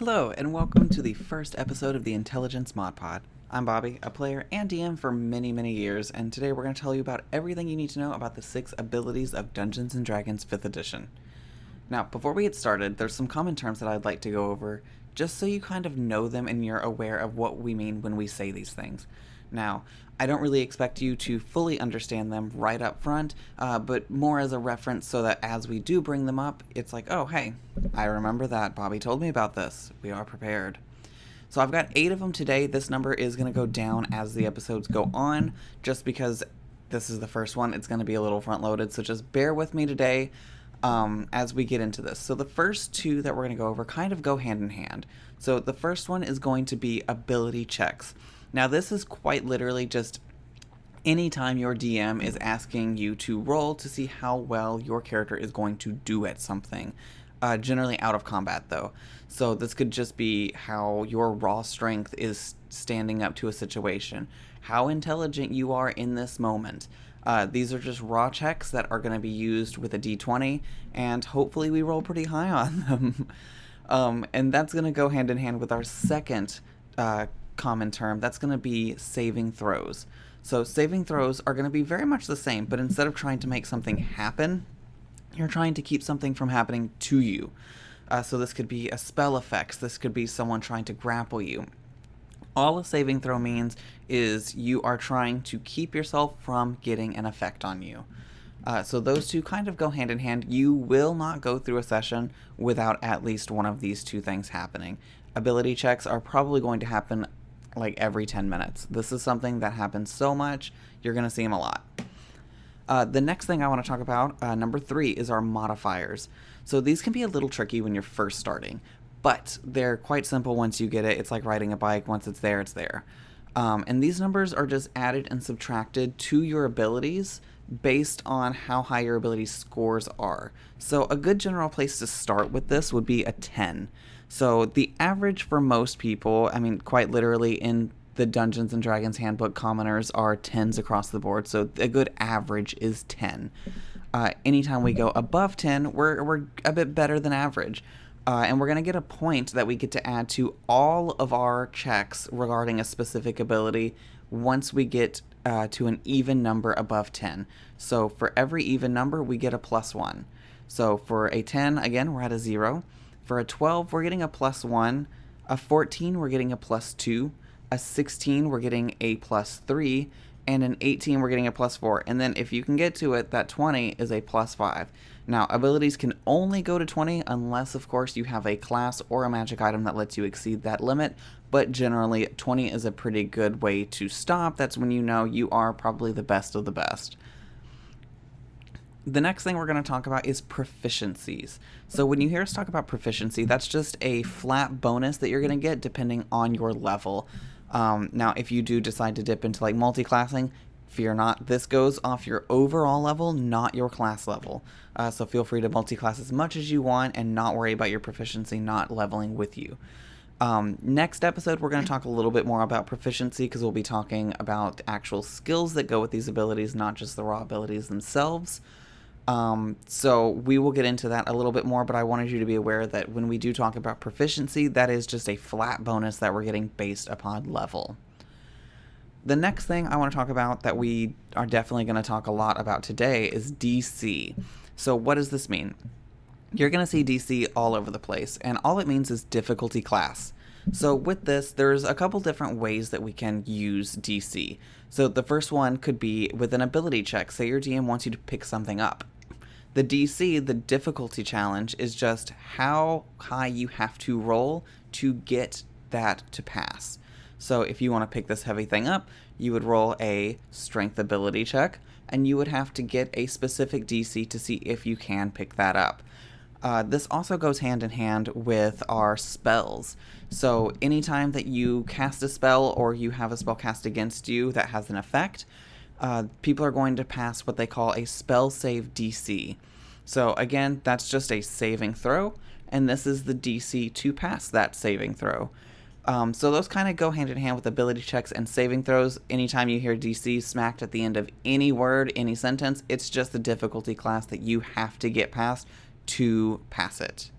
Hello, and welcome to the first episode of the Intelligence Mod Pod. I'm Bobby, a player and DM for many, many years, and today we're going to tell you about everything you need to know about the 6 abilities of Dungeons & Dragons 5th edition. Now, before we get started, there's some common terms that I'd like to go over, just so you kind of know them and you're aware of what we mean when we say these things. Now, I don't really expect you to fully understand them right up front, but more as a reference so that as we do bring them up, it's like, oh, hey, I remember that. Bobby told me about this. We are prepared. So I've got 8 of them today. This number is going to go down as the episodes go on, just because this is the first one. It's going to be a little front-loaded, so just bear with me today as we get into this. So the first 2 that we're going to go over kind of go hand in hand. So the first one is going to be ability checks. Now, this is quite literally just anytime your DM is asking you to roll to see how well your character is going to do at something. Generally out of combat, though. So this could just be how your raw strength is standing up to a situation, how intelligent you are in this moment. These are just raw checks that are going to be used with a D20, and hopefully we roll pretty high on them. And that's going to go hand in hand with our second common term. That's going to be saving throws. So saving throws are going to be very much the same, but instead of trying to make something happen, you're trying to keep something from happening to you. So this could be a spell effects. This could be someone trying to grapple you. All a saving throw means is you are trying to keep yourself from getting an effect on you. So those 2 kind of go hand in hand. You will not go through a session without at least one of these 2 things happening. Ability checks are probably going to happen like every 10 minutes. This is something that happens so much, you're going to see them a lot. The next thing I want to talk about, number 3, is our modifiers. So these can be a little tricky when you're first starting, but they're quite simple once you get it. It's like riding a bike. Once it's there, it's there. And these numbers are just added and subtracted to your abilities based on how high your ability scores are. So a good general place to start with this would be a 10. So the average for most people, I mean, quite literally in the Dungeons & Dragons Handbook, commoners are 10s across the board, so a good average is 10. Anytime we go above 10, we're a bit better than average. And we're going to get a point that we get to add to all of our checks regarding a specific ability once we get to an even number above 10. So for every even number, we get a +1. So for a 10, again, we're at a 0. For a 12, we're getting a +1. A 14, we're getting a +2. A 16, we're getting a +3. And an 18, we're getting a +4. And then if you can get to it, that 20 is a +5. Now, abilities can only go to 20 unless, of course, you have a class or a magic item that lets you exceed that limit. But generally, 20 is a pretty good way to stop. That's when you know you are probably the best of the best. The next thing we're going to talk about is proficiencies. So when you hear us talk about proficiency, that's just a flat bonus that you're going to get depending on your level. Now, if you do decide to dip into like multi-classing, fear not. This goes off your overall level, not your class level. So feel free to multi-class as much as you want and not worry about your proficiency not leveling with you. Next episode, we're going to talk a little bit more about proficiency because we'll be talking about actual skills that go with these abilities, not just the raw abilities themselves. So we will get into that a little bit more, but I wanted you to be aware that when we do talk about proficiency, that is just a flat bonus that we're getting based upon level. The next thing I want to talk about that we are definitely going to talk a lot about today is DC. So what does this mean? You're going to see DC all over the place, and all it means is difficulty class. So with this, there's a couple different ways that we can use DC. So the first one could be with an ability check. Say your DM wants you to pick something up. The DC, the difficulty challenge, is just how high you have to roll to get that to pass. So if you want to pick this heavy thing up, you would roll a strength ability check, and you would have to get a specific DC to see if you can pick that up. This also goes hand in hand with our spells. So anytime that you cast a spell or you have a spell cast against you that has an effect, people are going to pass what they call a spell save DC. So again, that's just a saving throw, and this is the DC to pass that saving throw. So those kind of go hand in hand with ability checks and saving throws. Anytime you hear DC smacked at the end of any word, any sentence, it's just the difficulty class that you have to get past to pass it.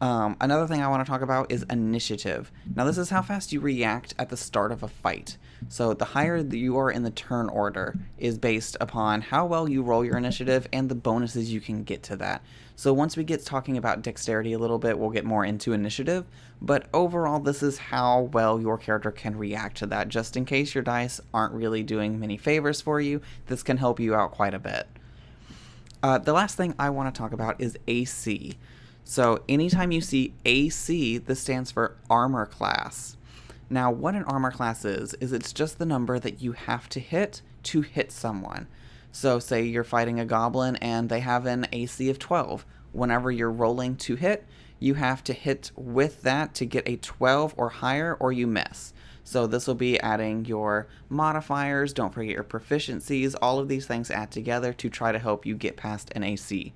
Another thing I want to talk about is initiative. Now, this is how fast you react at the start of a fight. So, the higher that you are in the turn order is based upon how well you roll your initiative and the bonuses you can get to that. So, once we get talking about dexterity a little bit, we'll get more into initiative. But overall, this is how well your character can react to that. Just in case your dice aren't really doing many favors for you, this can help you out quite a bit. The last thing I want to talk about is AC. So anytime you see AC, this stands for armor class. Now, what an armor class is it's just the number that you have to hit someone. So say you're fighting a goblin and they have an AC of 12. Whenever you're rolling to hit, you have to hit with that to get a 12 or higher or you miss. So this will be adding your modifiers, don't forget your proficiencies, all of these things add together to try to help you get past an AC.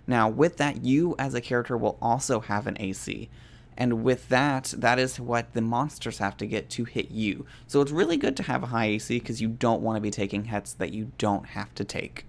Now, with that, you as a character will also have an AC. And with that, that is what the monsters have to get to hit you. So it's really good to have a high AC because you don't want to be taking hits that you don't have to take.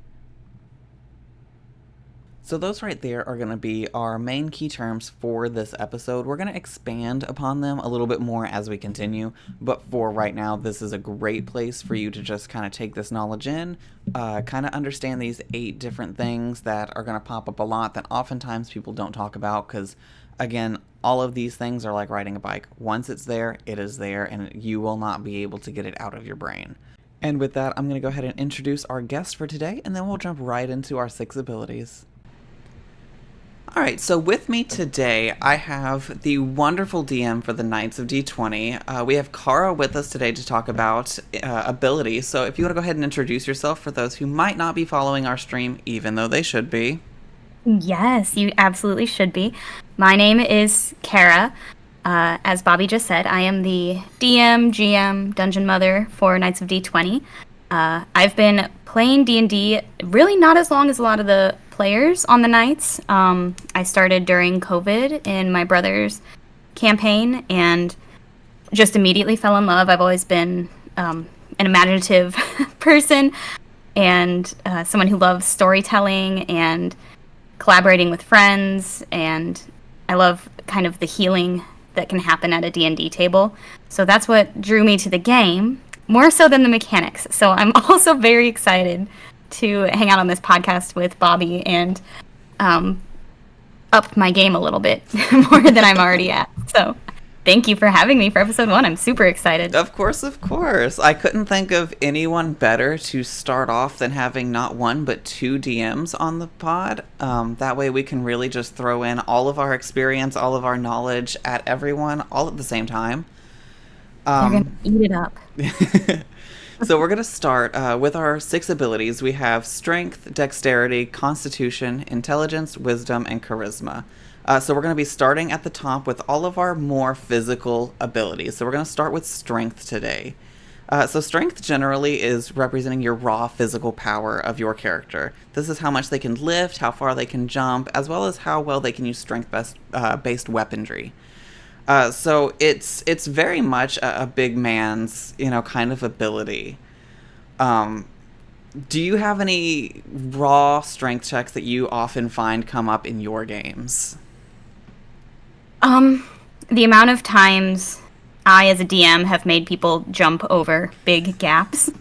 So those right there are going to be our main key terms for this episode. We're going to expand upon them a little bit more as we continue, but for right now, this is a great place for you to just kind of take this knowledge in, kind of understand these 8 different things that are going to pop up a lot that oftentimes people don't talk about because, again, all of these things are like riding a bike. Once it's there, it is there, and you will not be able to get it out of your brain. And with that, I'm going to go ahead and introduce our guest for today, and then we'll jump right into our 6 abilities. All right, so with me today, I have the wonderful DM for the Knights of D20. We have Kara with us today to talk about abilities. So if you want to go ahead and introduce yourself for those who might not be following our stream, even though they should be. Yes, you absolutely should be. My name is Kara. As Bobby just said, I am the DM, GM, Dungeon Mother for Knights of D20. I've been playing D&D really not as long as a lot of the players on the Knights. I started during COVID in my brother's campaign and just immediately fell in love. I've always been an imaginative person and someone who loves storytelling and collaborating with friends, and I love kind of the healing that can happen at a D&D table. So that's what drew me to the game, more so than the mechanics. So I'm also very excited to hang out on this podcast with Bobby and up my game a little bit more than I'm already at. So thank you for having me for episode 1. I'm super excited. Of course, of course. I couldn't think of anyone better to start off than having not 1 but 2 DMs on the pod. That way we can really just throw in all of our experience, all of our knowledge at everyone all at the same time. They're going to eat it up. So we're going to start with our 6 abilities. We have Strength, Dexterity, Constitution, Intelligence, Wisdom, and Charisma. So we're going to be starting at the top with all of our more physical abilities. So we're going to start with Strength today. So Strength generally is representing your raw physical power of your character. This is how much they can lift, how far they can jump, as well as how well they can use strength-based weaponry. So it's very much a big man's, kind of ability. Do you have any raw strength checks that you often find come up in your games? The amount of times I, as a DM, have made people jump over big gaps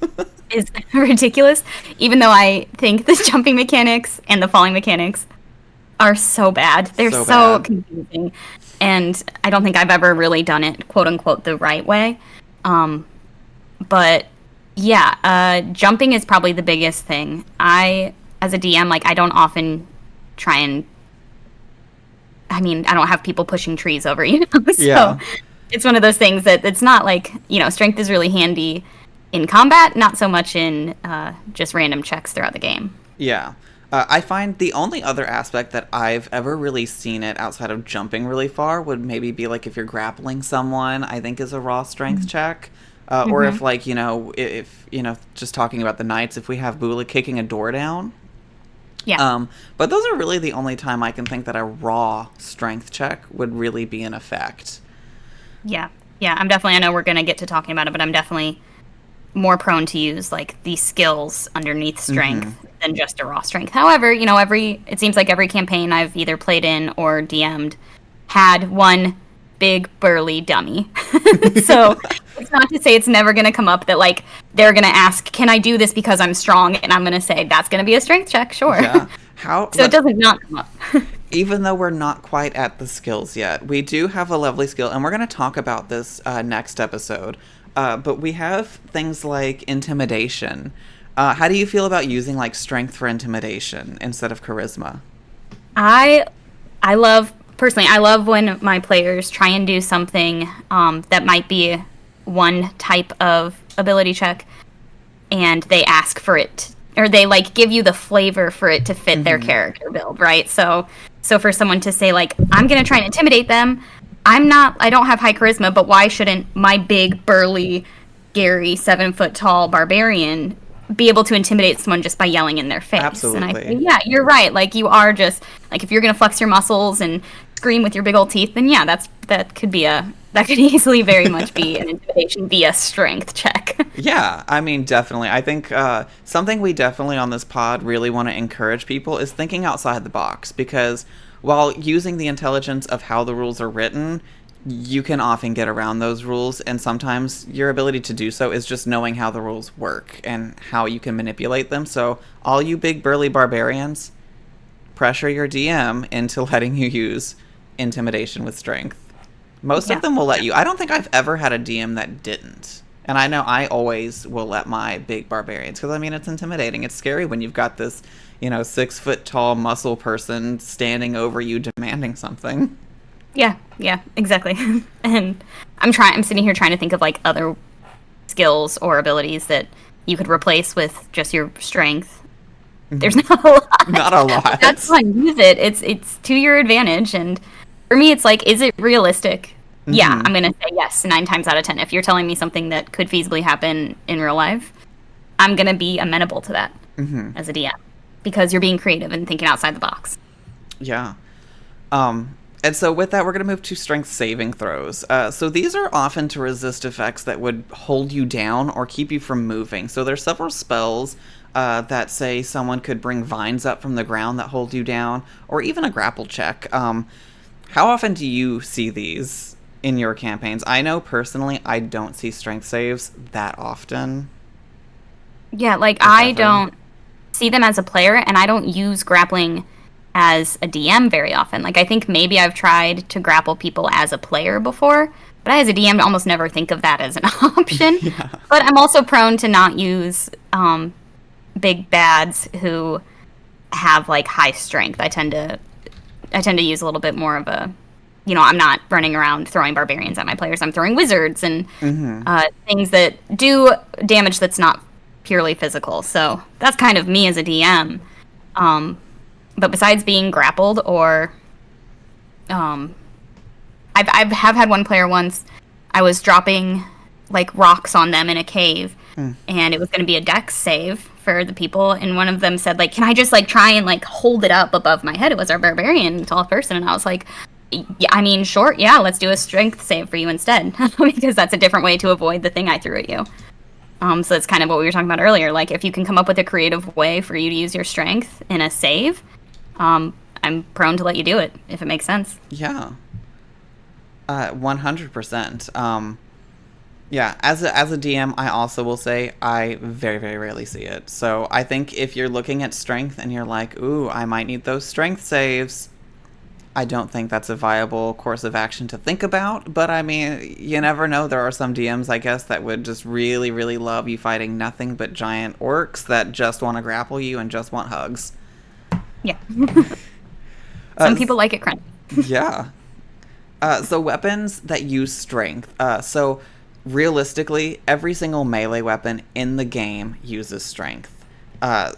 is ridiculous, even though I think the jumping mechanics and the falling mechanics are so bad. They're so confusing. And I don't think I've ever really done it, quote unquote, the right way. But yeah, jumping is probably the biggest thing. I, as a DM, I don't often try and, I don't have people pushing trees over, So yeah. It's one of those things that it's not strength is really handy in combat, not so much in just random checks throughout the game. Yeah. I find the only other aspect that I've ever really seen it outside of jumping really far would maybe be if you're grappling someone, I think is a raw strength check. Or if just talking about the Knights, if we have Bula kicking a door down. Yeah. But those are really the only time I can think that a raw strength check would really be in effect. Yeah. Yeah, I know we're going to get to talking about it, but I'm definitely more prone to use these skills underneath strength than just a raw strength. However, it seems like every campaign I've either played in or DM'd had one big burly dummy. So it's not to say it's never going to come up that like they're going to ask, can I do this because I'm strong? And I'm going to say that's going to be a strength check, sure. Yeah. So it doesn't not come up. Even though we're not quite at the skills yet, we do have a lovely skill, and we're going to talk about this next episode. But we have things like intimidation. How do you feel about using like strength for intimidation instead of charisma? I love personally. I love when my players try and do something that might be one type of ability check, and they ask for it, or they like give you the flavor for it to fit their character build, right? So for someone to say like, I'm gonna try and intimidate them. I don't have high charisma, but why shouldn't my big burly Gary 7-foot tall barbarian be able to intimidate someone just by yelling in their face? Absolutely. And I say, yeah, you're right. Like you are just like, if you're gonna flex your muscles and scream with your big old teeth, then yeah, that could easily very much be an intimidation via strength check. Yeah, I mean, definitely. I think something we definitely on this pod really want to encourage people is thinking outside the box, because while using the intelligence of how the rules are written, you can often get around those rules, and sometimes your ability to do so is just knowing how the rules work and how you can manipulate them. So all you big burly barbarians, pressure your DM into letting you use intimidation with strength. Most of them will let you. I don't think I've ever had a DM that didn't. And I know I always will let my big barbarians, because I mean, it's intimidating. It's scary when you've got this, 6-foot tall muscle person standing over you demanding something. Yeah, exactly. And I'm sitting here trying to think of like other skills or abilities that you could replace with just your strength. There's not a lot. Not a lot. That's fine. Use it. It's to your advantage. And for me, it's like, is it realistic? Yeah, I'm going to say yes 9 times out of 10. If you're telling me something that could feasibly happen in real life, I'm going to be amenable to that as a DM, because you're being creative and thinking outside the box. Yeah. And so with that, we're going to move to strength saving throws. So these are often to resist effects that would hold you down or keep you from moving. So there's several spells that say someone could bring vines up from the ground that hold you down, or even a grapple check. How often do you see these in your campaigns? I know personally I don't see strength saves that often. Yeah, like I don't see them as a player, and I don't use grappling as a DM very often. Like I think maybe I've tried to grapple people as a player before, but I as a DM almost never think of that as an option. Yeah. But I'm also prone to not use big bads who have like high strength. I tend to use a little bit more of a, I'm not running around throwing barbarians at my players. I'm throwing wizards and things that do damage that's not purely physical. So that's kind of me as a DM. But besides being grappled, or I've had one player once, I was dropping like rocks on them in a cave, and it was going to be a dex save for the people, and one of them said like, can I just like try and like hold it up above my head? It was our barbarian tall person, and I was like, yeah, I mean, sure, yeah, let's do a strength save for you instead, because that's a different way to avoid the thing I threw at you. So it's kind of what we were talking about earlier. Like if you can come up with a creative way for you to use your strength in a save, I'm prone to let you do it if it makes sense. Yeah. 100%. Yeah, as a DM, I also will say I very, very rarely see it. So I think if you're looking at strength and you're like, ooh, I might need those strength saves, I don't think that's a viable course of action to think about. But I mean, you never know. There are some DMs, I guess, that would just really, really love you fighting nothing but giant orcs that just want to grapple you and just want hugs. Yeah. Some people like it crunchy. Yeah. So weapons that use strength. So realistically, every single melee weapon in the game uses strength.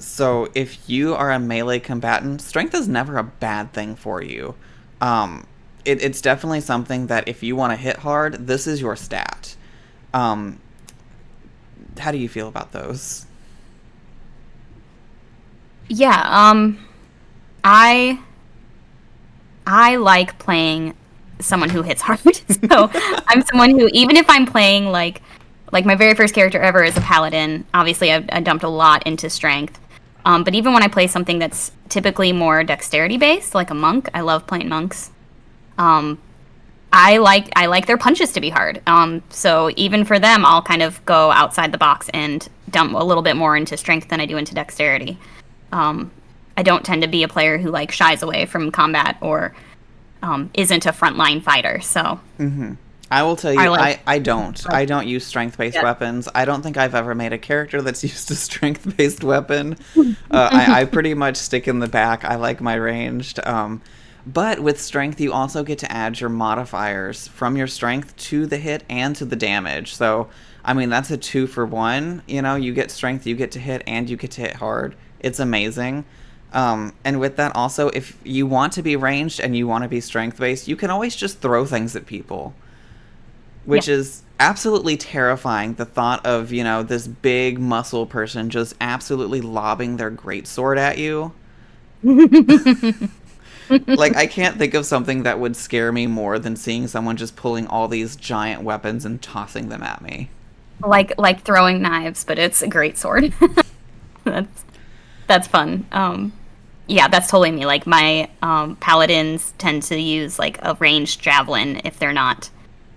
So if you are a melee combatant, strength is never a bad thing for you. It's definitely something that if you want to hit hard, this is your stat. How do you feel about those? Yeah, I like playing someone who hits hard. So I'm someone who, even if I'm playing like my very first character ever is a paladin, obviously I dumped a lot into strength. But even when I play something that's typically more dexterity based, like a monk, I love playing monks. I like their punches to be hard. So even for them, I'll kind of go outside the box and dump a little bit more into strength than I do into dexterity. I don't tend to be a player who like shies away from combat or isn't a frontline fighter. So I will tell you, I don't use strength-based Yeah. weapons. I don't think I've ever made a character that's used a strength-based weapon. I pretty much stick in the back. I like my ranged. But with strength, you also get to add your modifiers from your strength to the hit and to the damage. So, I mean, that's a 2-for-1. You know, you get strength, you get to hit, and you get to hit hard. It's amazing. And with that also, if you want to be ranged and you want to be strength-based, you can always just throw things at people. Which is absolutely terrifying, the thought of, you know, this big muscle person just absolutely lobbing their greatsword at you. Like, I can't think of something that would scare me more than seeing someone just pulling all these giant weapons and tossing them at me. Like throwing knives, but it's a great sword. That's fun. Yeah, that's totally me. Like my paladins tend to use like a ranged javelin if they're not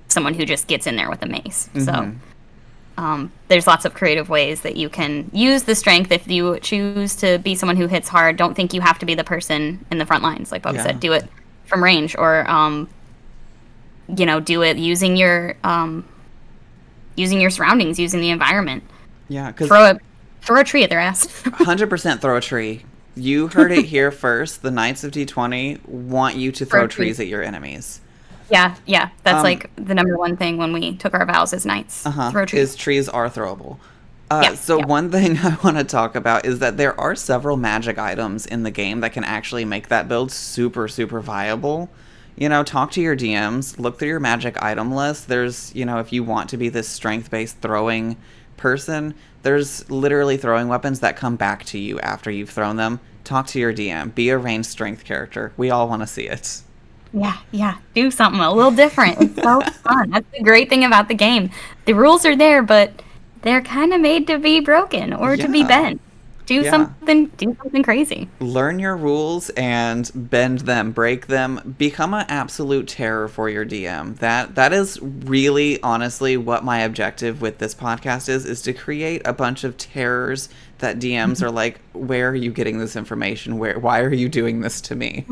someone who just gets in there with a mace. So there's lots of creative ways that you can use the strength if you choose to be someone who hits hard. Don't think you have to be the person in the front lines. Like Bob said, do it from range or, do it using your surroundings, using the environment. Yeah, because throw a tree at their ass. 100% throw a tree. You heard it here first. The Knights of D20 want you to throw trees at your enemies. Yeah. That's like the number one thing when we took our vows as knights. Throw trees. Is trees are throwable. One thing I want to talk about is that there are several magic items in the game that can actually make that build super, super viable. You know, talk to your DMs, look through your magic item list. There's, you know, if you want to be this strength-based throwing person, there's literally throwing weapons that come back to you after you've thrown them. Talk to your DM. Be a ranged strength character. We all want to see it. Yeah. Do something a little different. It's so fun. That's the great thing about the game. The rules are there, but they're kind of made to be broken or to be bent. Do something crazy. Learn your rules and bend them, break them. Become an absolute terror for your DM. That is really, honestly, what my objective with this podcast is to create a bunch of terrors that DMs are like, where are you getting this information? Why are you doing this to me?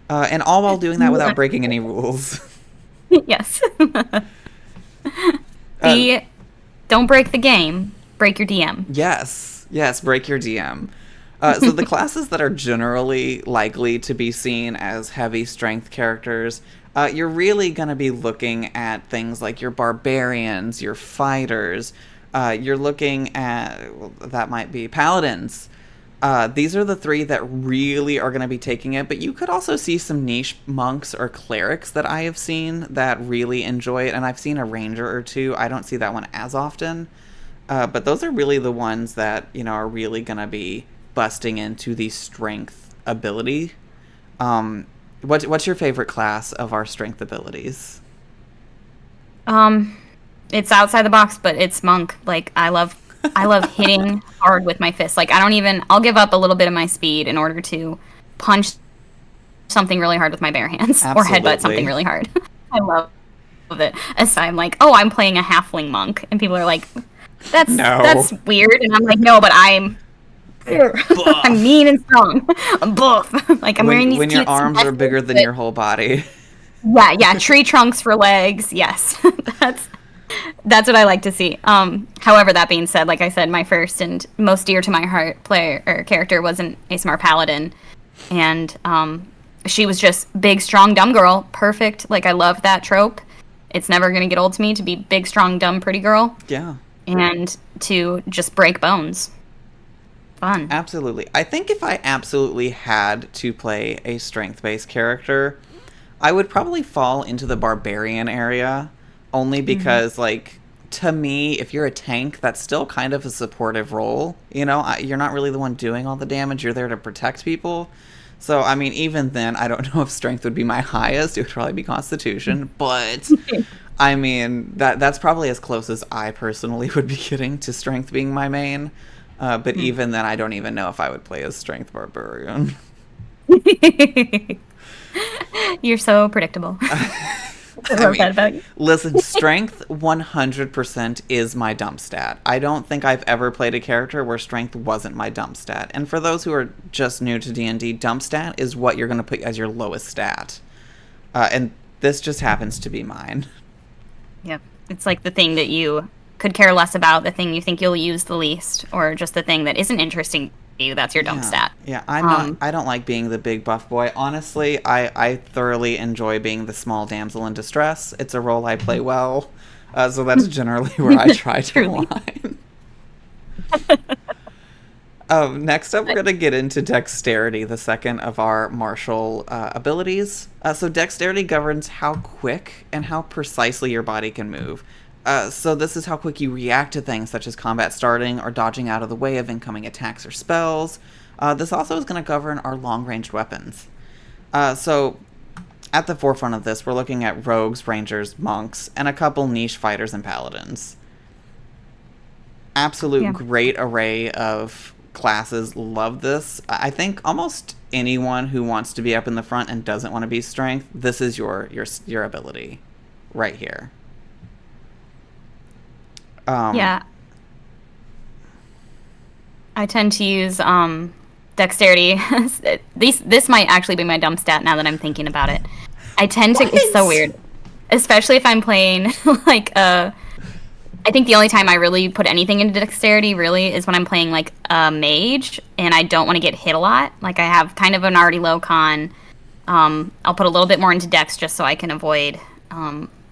And all while doing that without breaking any rules. Yes. Don't break the game. Break your DM. Yes, break your DM. So the classes that are generally likely to be seen as heavy strength characters, you're really going to be looking at things like your barbarians, your fighters. You're looking at, that might be paladins. These are the three that really are going to be taking it, but you could also see some niche monks or clerics that I have seen that really enjoy it, and I've seen a ranger or two. I don't see that one as often, but those are really the ones that, you know, are really going to be busting into the strength ability. What's your favorite class of our strength abilities? It's outside the box, but it's monk. Like, I love hitting hard with my fists. Like, I'll give up a little bit of my speed in order to punch something really hard with my bare hands. Absolutely. Or headbutt something really hard. I love it. As I'm like, I'm playing a halfling monk. And people are like, that's weird. And I'm like, no, but I'm mean and strong. I'm buff. Like, I'm wearing these when your arms are bigger than your whole body. Yeah, tree trunks for legs. Yes. That's what I like to see. However, that being said, like I said, my first and most dear to my heart character was an ASMR paladin, and she was just big, strong, dumb girl. Perfect. Like, I love that trope. It's never gonna get old to me to be big, strong, dumb, pretty girl. Yeah. And to just break bones. Fun. Absolutely. I think if I absolutely had to play a strength-based character, I would probably fall into the barbarian area. Only because, like, to me, if you're a tank, that's still kind of a supportive role. You know, you're not really the one doing all the damage. You're there to protect people. So, I mean, even then, I don't know if strength would be my highest. It would probably be constitution. But, I mean, that's probably as close as I personally would be getting to strength being my main. But even then, I don't even know if I would play as strength barbarian. You're so predictable. I love that about you. Listen, strength 100% is my dump stat. I don't think I've ever played a character where strength wasn't my dump stat. And for those who are just new to D&D, dump stat is what you're going to put as your lowest stat. And this just happens to be mine. Yep. It's like the thing that you could care less about, the thing you think you'll use the least, or just the thing that isn't interesting to you. That's your dump stat. Yeah, I don't like being the big buff boy. Honestly, I thoroughly enjoy being the small damsel in distress. It's a role I play well. So that's generally where I try to align. Next up, we're going to get into dexterity, the second of our martial abilities. So dexterity governs how quick and how precisely your body can move. So this is how quick you react to things such as combat starting or dodging out of the way of incoming attacks or spells. This also is going to govern our long-ranged weapons. So at the forefront of this, we're looking at rogues, rangers, monks, and a couple niche fighters and paladins. Absolute great array of classes. Love this. I think almost anyone who wants to be up in the front and doesn't want to be strength, this is your ability right here. Yeah. I tend to use dexterity. This might actually be my dump stat now that I'm thinking about it. I tend to... It's so weird. Especially if I'm playing, like, I think the only time I really put anything into dexterity, really, is when I'm playing, like, a mage, and I don't want to get hit a lot. Like, I have kind of an already low con. I'll put a little bit more into dex just so I can avoid...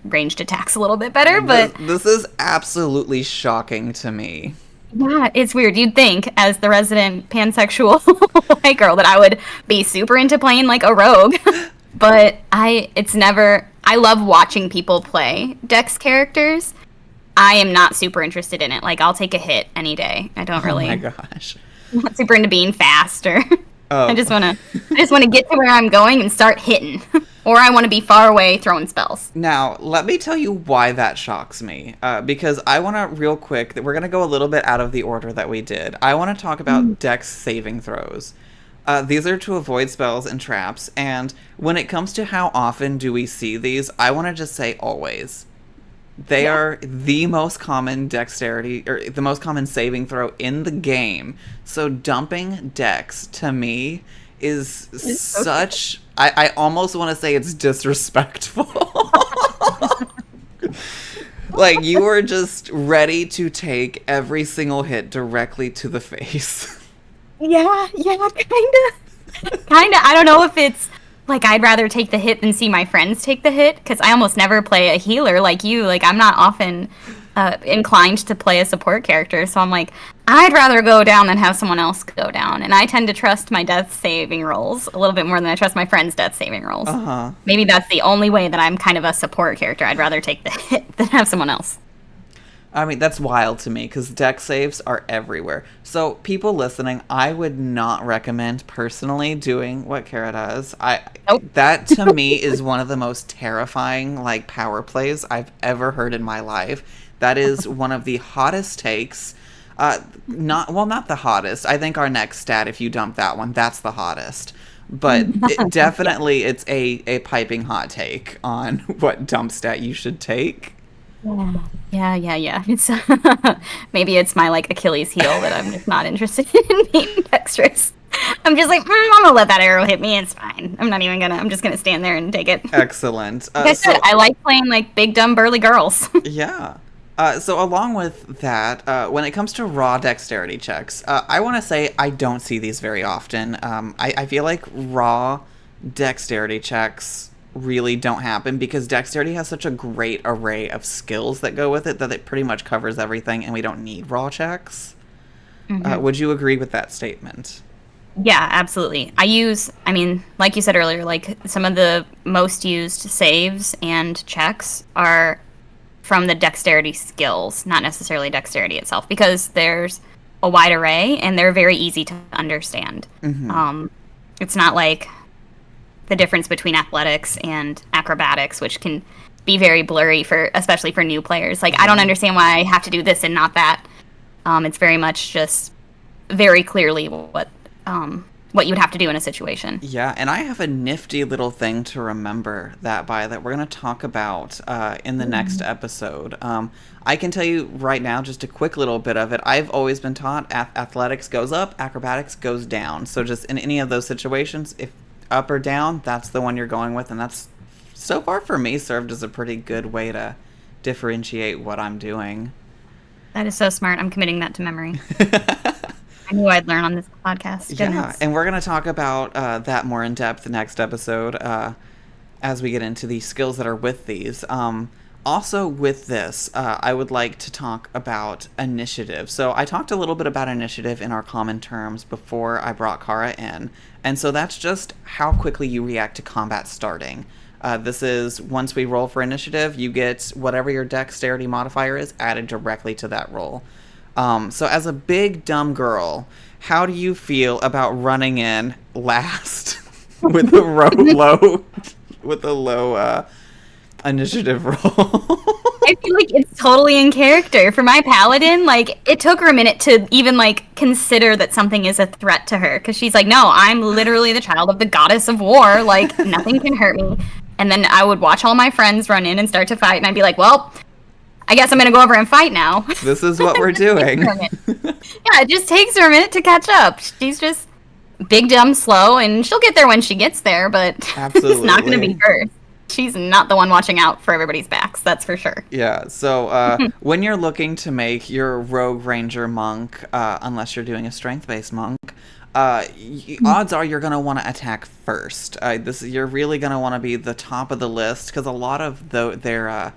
ranged attacks a little bit better, but this is absolutely shocking to me. Yeah, it's weird. You'd think, as the resident pansexual white girl, that I would be super into playing like a rogue, but I love watching people play dex characters. I am not super interested in it. Like, I'll take a hit any day. I don't really. Oh my gosh. I'm not super into being faster. I just want to get to where I'm going and start hitting. Or I want to be far away throwing spells. Now, let me tell you why that shocks me. Because I want to, real quick, we're going to go a little bit out of the order that we did. I want to talk about dex saving throws. These are to avoid spells and traps. And when it comes to how often do we see these, I want to just say always. They are the most common dexterity, or the most common saving throw in the game. So dumping dex, to me, is such... I almost want to say it's disrespectful. Like, you are just ready to take every single hit directly to the face. Yeah, kind of. I don't know if it's... Like, I'd rather take the hit than see my friends take the hit, because I almost never play a healer like you. Like, I'm not often inclined to play a support character, so I'm like, I'd rather go down than have someone else go down. And I tend to trust my death saving rolls a little bit more than I trust my friends' death saving rolls. Maybe that's the only way that I'm kind of a support character. I'd rather take the hit than have someone else. I mean, that's wild to me, because dex saves are everywhere. So, people listening, I would not recommend personally doing what Kara does. Nope. That, to me, is one of the most terrifying, like, power plays I've ever heard in my life. That is one of the hottest takes. Not the hottest. I think our next stat, if you dump that one, that's the hottest. But definitely it's a piping hot take on what dump stat you should take. Yeah. It's maybe it's my like Achilles heel that I'm just not interested in being dexterous. I'm just like, I'm gonna let that arrow hit me. It's fine. I'm just gonna stand there and take it. Excellent. Like I said, I like playing like big dumb burly girls. Yeah. So along with that, when it comes to raw dexterity checks, I want to say I don't see these very often. I feel like raw dexterity checks really don't happen because dexterity has such a great array of skills that go with it that it pretty much covers everything and we don't need raw checks. Would you agree with that statement? Yeah, absolutely. Like you said earlier, like some of the most used saves and checks are from the dexterity skills, not necessarily dexterity itself, because there's a wide array and they're very easy to understand. It's not like the difference between athletics and acrobatics, which can be very blurry especially for new players. Like, I don't understand why I have to do this and not that. It's very much just very clearly what what you would have to do in a situation. Yeah, and I have a nifty little thing to remember that we're going to talk about in the next episode. I can tell you right now, just a quick little bit of it. I've always been taught athletics goes up, acrobatics goes down. So just in any of those situations, if up or down, that's the one you're going with. And that's, so far for me, served as a pretty good way to differentiate what I'm doing. That is so smart. I'm committing that to memory. I knew I'd learn on this podcast. Goodness. Yeah, and we're going to talk about that more in depth next episode as we get into the skills that are with these. Also with this, I would like to talk about initiative. So I talked a little bit about initiative in our common terms before I brought Kara in. And so that's just how quickly you react to combat starting. This is, once we roll for initiative, you get whatever your dexterity modifier is added directly to that roll. So as a big dumb girl, how do you feel about running in last with a low initiative roll? I feel like it's totally in character. For my paladin, like, it took her a minute to even, like, consider that something is a threat to her. Because she's like, no, I'm literally the child of the goddess of war. Like, nothing can hurt me. And then I would watch all my friends run in and start to fight. And I'd be like, well, I guess I'm going to go over and fight now. This is what we're doing. Yeah, it just takes her a minute to catch up. She's just big, dumb, slow. And she'll get there when she gets there. But Absolutely. It's not going to be her. She's not the one watching out for everybody's backs, that's for sure. Yeah, so when you're looking to make your rogue ranger monk, unless you're doing a strength-based monk, odds are you're going to want to attack first. You're really going to want to be the top of the list, because a lot of their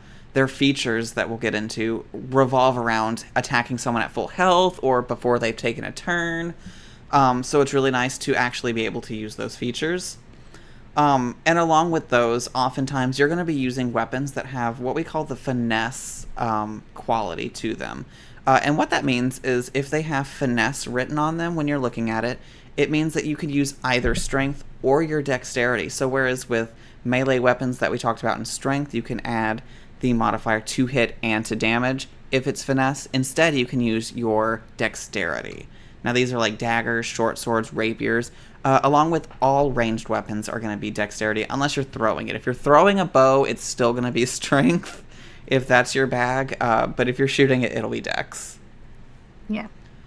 features that we'll get into revolve around attacking someone at full health or before they've taken a turn. So it's really nice to actually be able to use those features. And along with those, oftentimes you're going to be using weapons that have what we call the finesse quality to them. And what that means is if they have finesse written on them when you're looking at it, it means that you could use either strength or your dexterity. So whereas with melee weapons that we talked about in strength, you can add the modifier to hit and to damage. If it's finesse, instead you can use your dexterity. Now these are like daggers, short swords, rapiers. Along with all ranged weapons are going to be dexterity, unless you're throwing it. If you're throwing a bow, it's still going to be strength, if that's your bag. But if you're shooting it, it'll be dex. Yeah.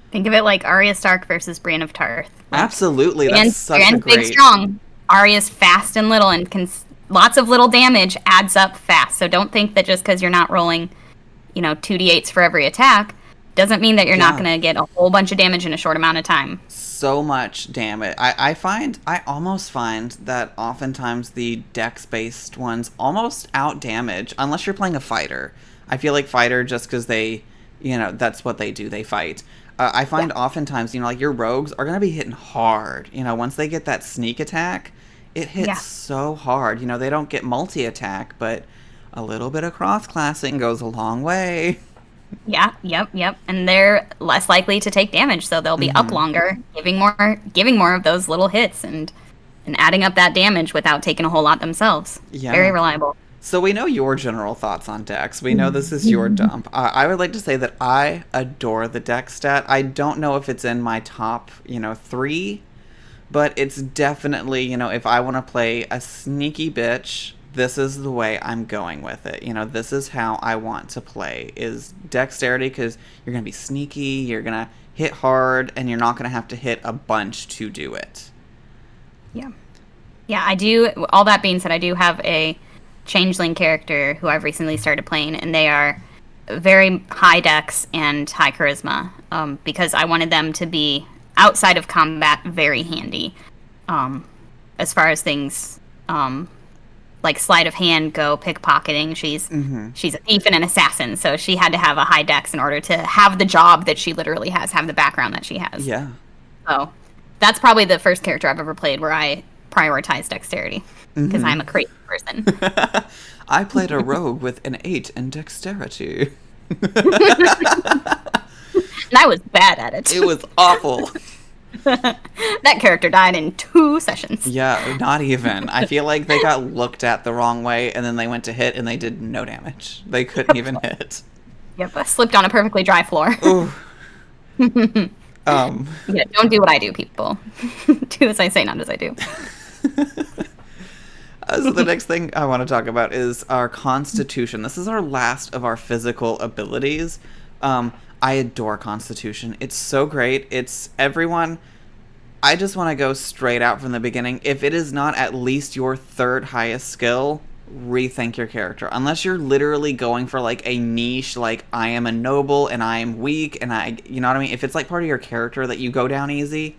Think of it like Arya Stark versus Brienne of Tarth. Like, Absolutely. That's such a great... big, strong. Arya's fast and little, and lots of little damage adds up fast. So don't think that just because you're not rolling, 2d8s for every attack, doesn't mean that you're not going to get a whole bunch of damage in a short amount of time. So much damage. I almost find that oftentimes the dex-based ones almost out-damage, unless you're playing a fighter. I feel like fighter, just because they, that's what they do, they fight. I find oftentimes, like your rogues are going to be hitting hard. Once they get that sneak attack, it hits so hard. They don't get multi-attack, but a little bit of cross-classing goes a long way. Yeah, yep. And they're less likely to take damage, so they'll be up longer, giving more of those little hits and adding up that damage without taking a whole lot themselves. Yeah. Very reliable. So we know your general thoughts on dex. We know this is your dump. I would like to say that I adore the dex stat. I don't know if it's in my top, 3, but it's definitely, if I want to play a sneaky bitch, this is the way I'm going with it. This is how I want to play, is dexterity, because you're going to be sneaky, you're going to hit hard, and you're not going to have to hit a bunch to do it. Yeah. Yeah, I do. All that being said, I do have a changeling character who I've recently started playing, and they are very high dex and high charisma, because I wanted them to be, outside of combat, very handy. As far as things... like sleight of hand go, pickpocketing. She's a thief and an assassin, so she had to have a high dex in order to have the job that she literally has, have the background that she has. Yeah. So that's probably the first character I've ever played where I prioritize dexterity, because I'm a crazy person. I played a rogue with an 8 in dexterity. And I was bad at it. It was awful. That character died in 2 sessions. Yeah, not even. I feel like they got looked at the wrong way, and then they went to hit, and they did no damage. They couldn't even hit. Yep, I slipped on a perfectly dry floor. Yeah, don't do what I do, people. Do as I say, not as I do. So the next thing I want to talk about is our constitution. This is our last of our physical abilities. I adore constitution. It's so great. It's everyone. I just want to go straight out from the beginning. If it is not at least your third highest skill, rethink your character. Unless you're literally going for like a niche, like I am a noble and I am weak and you know what I mean? If it's like part of your character that you go down easy,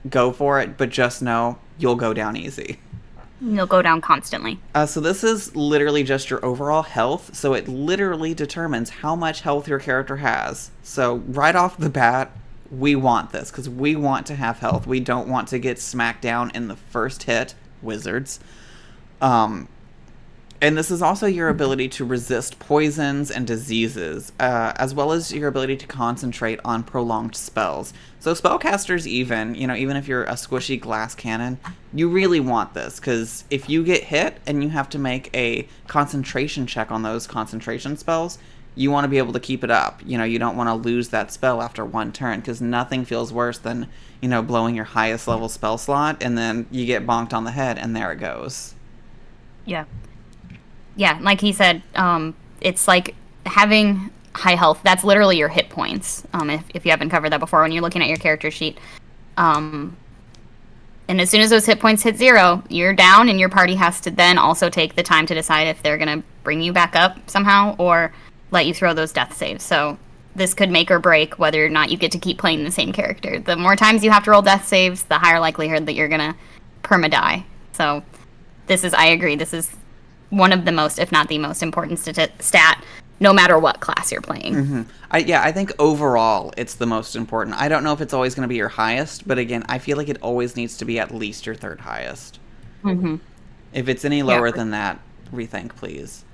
go for it. But just know you'll go down easy. You'll go down constantly. So this is literally just your overall health. So it literally determines how much health your character has. So right off the bat, we want this because we want to have health. We don't want to get smacked down in the first hit, wizards. And this is also your ability to resist poisons and diseases, as well as your ability to concentrate on prolonged spells. So spellcasters even if you're a squishy glass cannon, you really want this, because if you get hit and you have to make a concentration check on those concentration spells, you want to be able to keep it up. You don't want to lose that spell after one turn, because nothing feels worse than, blowing your highest level spell slot, and then you get bonked on the head, and there it goes. Yeah. Yeah, like he said, it's like having high health. That's literally your hit points, if you haven't covered that before when you're looking at your character sheet. And as soon as those hit points hit 0, you're down, and your party has to then also take the time to decide if they're going to bring you back up somehow or let you throw those death saves. So this could make or break whether or not you get to keep playing the same character. The more times you have to roll death saves, the higher likelihood that you're going to perma-die. So I agree, this is one of the most, if not the most important stat, no matter what class you're playing. Mm-hmm. I think overall it's the most important. I don't know if it's always going to be your highest, but again, I feel like it always needs to be at least your third highest. Mm-hmm. If it's any lower than that, rethink, please.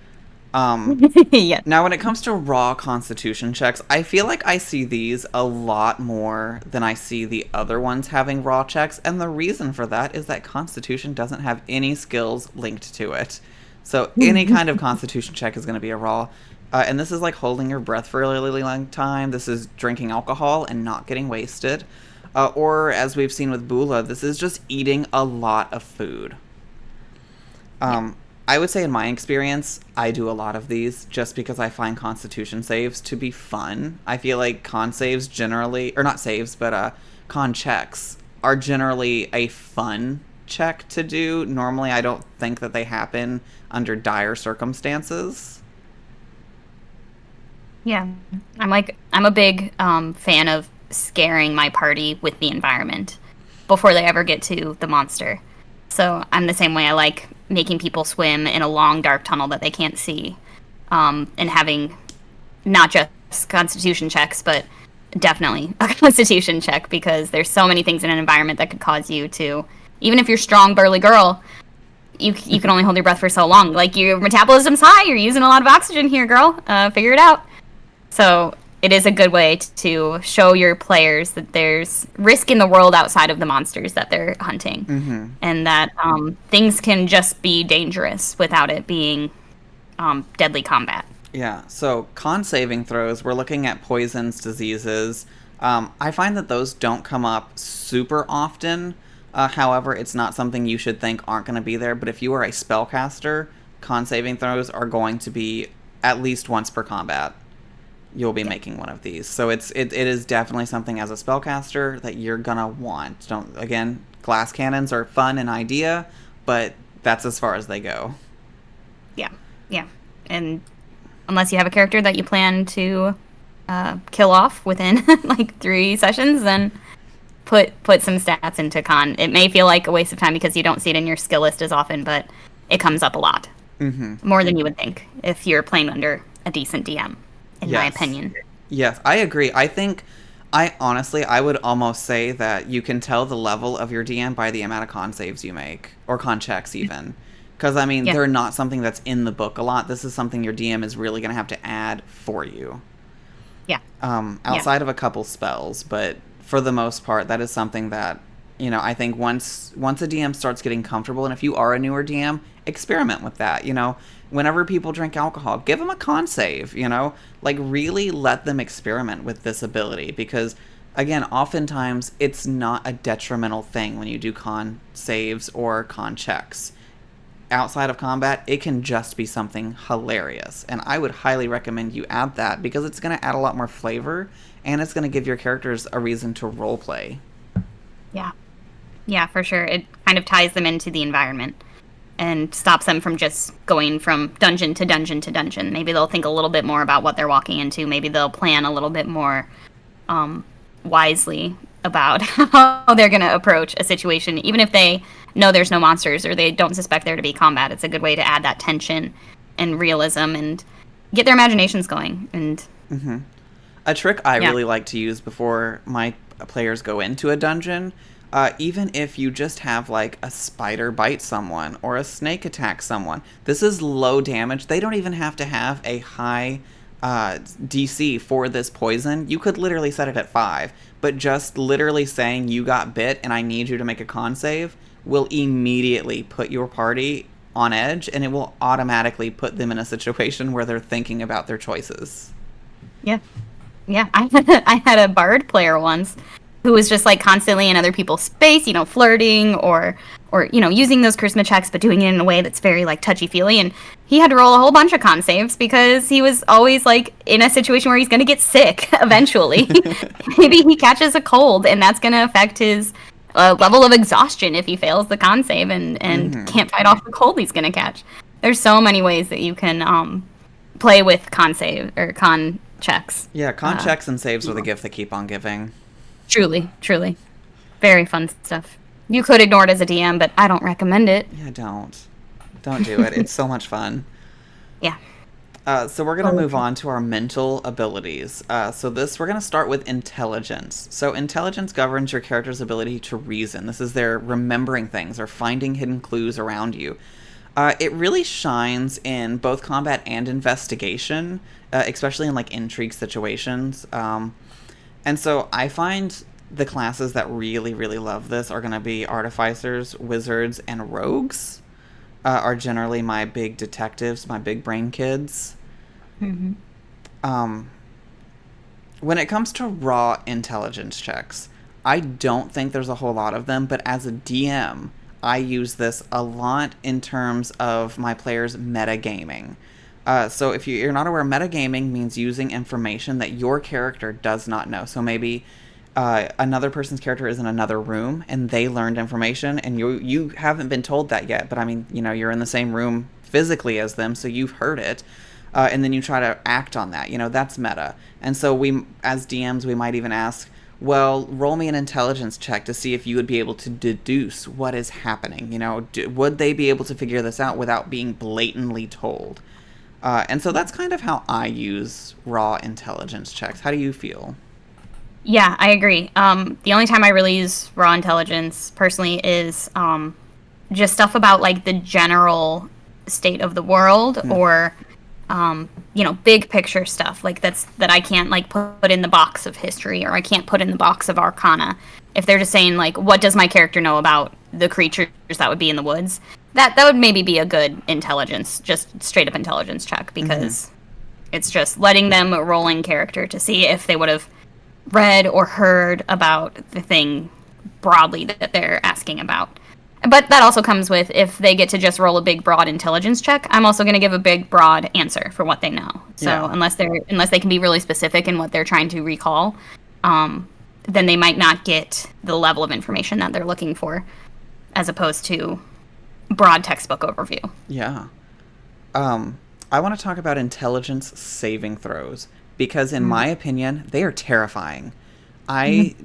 Yeah. Now, when it comes to raw constitution checks, I feel like I see these a lot more than I see the other ones having raw checks, and the reason for that is that constitution doesn't have any skills linked to it. So any kind of constitution check is going to be a raw. And this is like holding your breath for a really long time. This is drinking alcohol and not getting wasted. Or, as we've seen with Bula, this is just eating a lot of food. I would say in my experience, I do a lot of these just because I find constitution saves to be fun. I feel like con saves generally, or not saves, but con checks are generally a fun check to do. Normally, I don't think that they happen under dire circumstances. Yeah, I'm a big fan of scaring my party with the environment before they ever get to the monster. So I'm the same way. I like making people swim in a long dark tunnel that they can't see, and having not just constitution checks, but definitely a constitution check, because there's so many things in an environment that could cause you to, even if you're strong, burly girl, you can only hold your breath for so long. Like, your metabolism's high, you're using a lot of oxygen here, girl. Figure it out. So it is a good way to show your players that there's risk in the world outside of the monsters that they're hunting. Mm-hmm. And that things can just be dangerous without it being deadly combat. Yeah, so con saving throws, we're looking at poisons, diseases. I find that those don't come up super often. However, it's not something you should think aren't going to be there. But if you are a spellcaster, con saving throws are going to be at least once per combat. You'll be making one of these. So it is definitely something as a spellcaster that you're going to want. Again, glass cannons are fun and idea, but that's as far as they go. Yeah. And unless you have a character that you plan to kill off within like 3 sessions, then put some stats into con. It may feel like a waste of time because you don't see it in your skill list as often, but it comes up a lot. Mm-hmm. More than you would think if you're playing under a decent DM, in my opinion. Yes, I agree. I honestly would almost say that you can tell the level of your DM by the amount of con saves you make, or con checks even. Because, they're not something that's in the book a lot. This is something your DM is really going to have to add for you. Yeah. Outside of a couple spells, but for the most part, that is something that, I think once a DM starts getting comfortable, and if you are a newer DM, experiment with that. Whenever people drink alcohol, give them a con save, like really let them experiment with this ability, because again, oftentimes it's not a detrimental thing when you do con saves or con checks. Outside of combat, it can just be something hilarious. And I would highly recommend you add that because it's going to add a lot more flavor and it's going to give your characters a reason to roleplay. Yeah. Yeah, for sure. It kind of ties them into the environment and stops them from just going from dungeon to dungeon to dungeon. Maybe they'll think a little bit more about what they're walking into. Maybe they'll plan a little bit more wisely about how they're going to approach a situation, even if they know there's no monsters or they don't suspect there to be combat. It's a good way to add that tension and realism and get their imaginations going. And a trick I really like to use before my players go into a dungeon, even if you just have like a spider bite someone or a snake attack someone, this is low damage. They don't even have to have a high DC for this poison. You could literally set it at 5, but just literally saying you got bit and I need you to make a con save will immediately put your party on edge, and it will automatically put them in a situation where they're thinking about their choices. Yeah. I had a bard player once who was just like constantly in other people's space, flirting or using those charisma checks, but doing it in a way that's very like touchy-feely. And he had to roll a whole bunch of con saves because he was always like in a situation where he's going to get sick eventually. Maybe he catches a cold, and that's going to affect his level of exhaustion if he fails the con save and can't fight off the cold he's going to catch. There's so many ways that you can play with con save or con checks. Yeah, con checks and saves are the gift that keep on giving. Truly. Very fun stuff. You could ignore it as a DM, but I don't recommend it. Yeah, don't do it. It's so much fun. Yeah. So we're going to move on to our mental abilities. We're going to start with intelligence. So intelligence governs your character's ability to reason. This is their remembering things or finding hidden clues around you. It really shines in both combat and investigation, especially in like intrigue situations. And so I find the classes that really, really love this are going to be artificers, wizards, and rogues. Are generally my big detectives, my big brain kids. When it comes to raw intelligence checks, I don't think there's a whole lot of them, but as a DM, I use this a lot in terms of my players' metagaming. So if you're not aware, metagaming means using information that your character does not know. So maybe another person's character is in another room and they learned information and you haven't been told that yet, but I mean, you're in the same room physically as them, so you've heard it, and then you try to act on that. That's meta. And so we, as DMs, we might even ask, well, roll me an intelligence check to see if you would be able to deduce what is happening. Would they be able to figure this out without being blatantly told? And so that's kind of how I use raw intelligence checks. How do you feel? Yeah, I agree. The only time I really use raw intelligence personally is just stuff about like the general state of the world or big picture stuff like that I can't like put in the box of history or I can't put in the box of arcana. If they're just saying like, what does my character know about the creatures that would be in the woods, that would maybe be a good intelligence, just straight up intelligence check, because it's just letting them roll in character to see if they would have read or heard about the thing broadly that they're asking about. But that also comes with, if they get to just roll a big broad intelligence check, I'm also going to give a big broad answer for what they know. So unless they can be really specific in what they're trying to recall, then they might not get the level of information that they're looking for, as opposed to broad textbook overview. Yeah. I want to talk about intelligence saving throws, because in my opinion, they are terrifying. I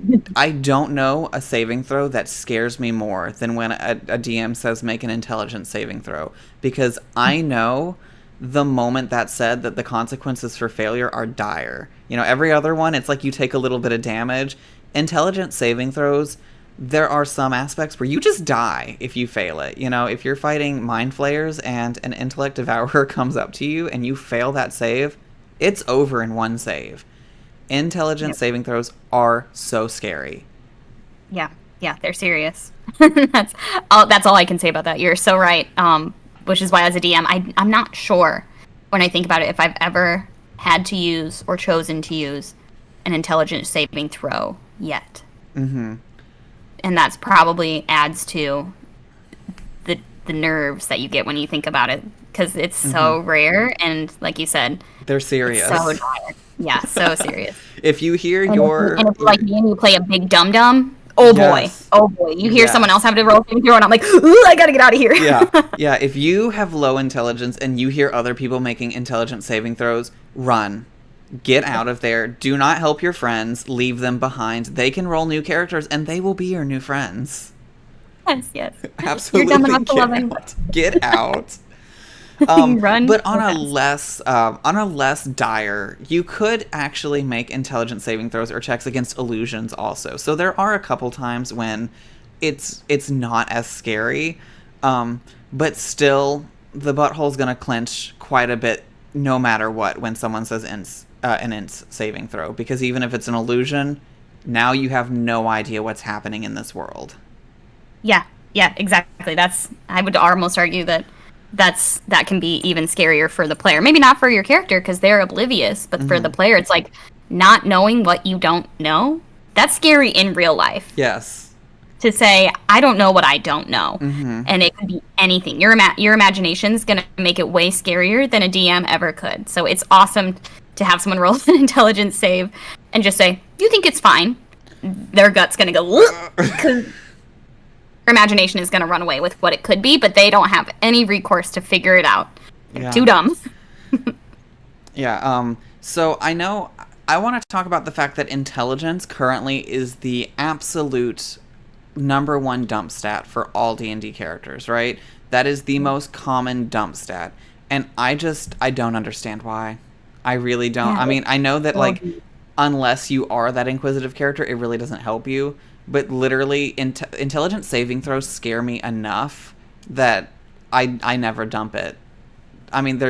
don't know a saving throw that scares me more than when a DM says make an intelligence saving throw, because I know the moment that's said that the consequences for failure are dire. Every other one, it's like you take a little bit of damage. Intelligence saving throws, there are some aspects where you just die if you fail it. If you're fighting mind flayers and an intellect devourer comes up to you and you fail that save, it's over in one save. Intelligence saving throws are so scary. Yeah, they're serious. That's all I can say about that. You're so right. Which is why, as a DM, I'm not sure when I think about it if I've ever had to use or chosen to use an intelligence saving throw yet. Mm-hmm. And that's probably adds to the nerves that you get when you think about it, because it's so rare, and like you said, They're it's serious. so dire. Yeah, so serious. If you hear And your... if you're like me and you play a big dum-dum, oh Yes. boy, you hear someone else Yes. have to roll through, and I'm like, ooh, I gotta get out of here. Yeah. Yeah, if you have low intelligence and you hear other people making intelligence saving throws, run. Get out of there. Do not help your friends. Leave them behind. They can roll new characters, and they will be your new friends. Yes. Absolutely. You're dumb enough to Get love him. out. Get out. Run. But on fast. a less dire, you could actually make intelligence saving throws or checks against illusions also. So there are a couple times when it's not as scary, but still the butthole's gonna clench quite a bit no matter what when someone says an int saving throw, because even if it's an illusion, now you have no idea what's happening in this world. Yeah, exactly. I would almost argue that that can be even scarier for the player. Maybe not for your character because they're oblivious, but for the player, it's like not knowing what you don't know. That's scary in real life. Yes. To say, I don't know what I don't know. And it could be anything. Your imagination's going to make it way scarier than a DM ever could. So it's awesome to have someone roll an intelligence save and just say, you think it's fine. Their gut's going to go, because your imagination is going to run away with what it could be, but they don't have any recourse to figure it out. They're too dumb. Yeah, so I want to talk about the fact that intelligence currently is the absolute number one dump stat for all D&D characters, right? That is the most common dump stat. And I don't understand why. I really don't. Yeah. I mean, I know that, like, unless you are that inquisitive character, it really doesn't help you. But literally, intelligence saving throws scare me enough that I never dump it. I mean,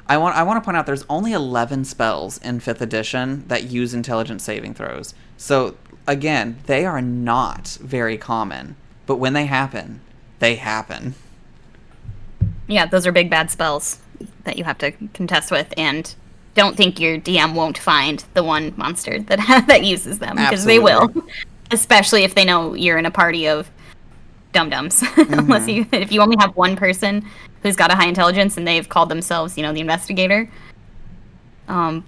I want to point out there's only 11 spells in 5th edition that use intelligence saving throws. So, again, they are not very common. But when they happen, they happen. Yeah, those are big bad spells that you have to contest with, and don't think your DM won't find the one monster that uses them, because they will. Especially if they know you're in a party of dum-dums. If you only have one person who's got a high intelligence and they've called themselves, the investigator, that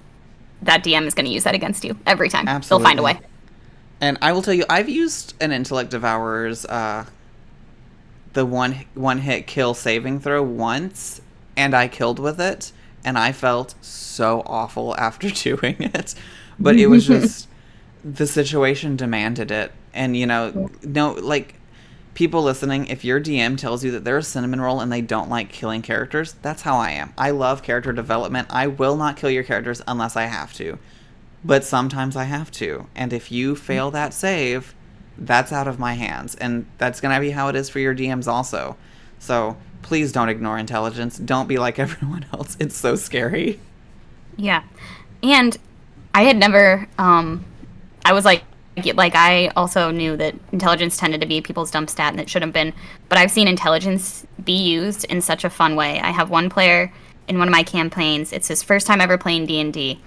DM is going to use that against you every time. Absolutely. They'll find a way. And I will tell you, I've used an Intellect Devourer's the one hit kill saving throw once, and I killed with it, and I felt so awful after doing it. But it was just the situation demanded it. And people listening, if your DM tells you that they're a cinnamon roll and they don't like killing characters, that's how I am. I love character development. I will not kill your characters unless I have to. But sometimes I have to. And if you fail that save, that's out of my hands. And that's going to be how it is for your DMs also. So please don't ignore intelligence. Don't be like everyone else. It's so scary. Yeah. And I had never, I was like, I also knew that intelligence tended to be people's dump stat, and it shouldn't have been. But I've seen intelligence be used in such a fun way. I have one player in one of my campaigns. It's his first time ever playing D&D.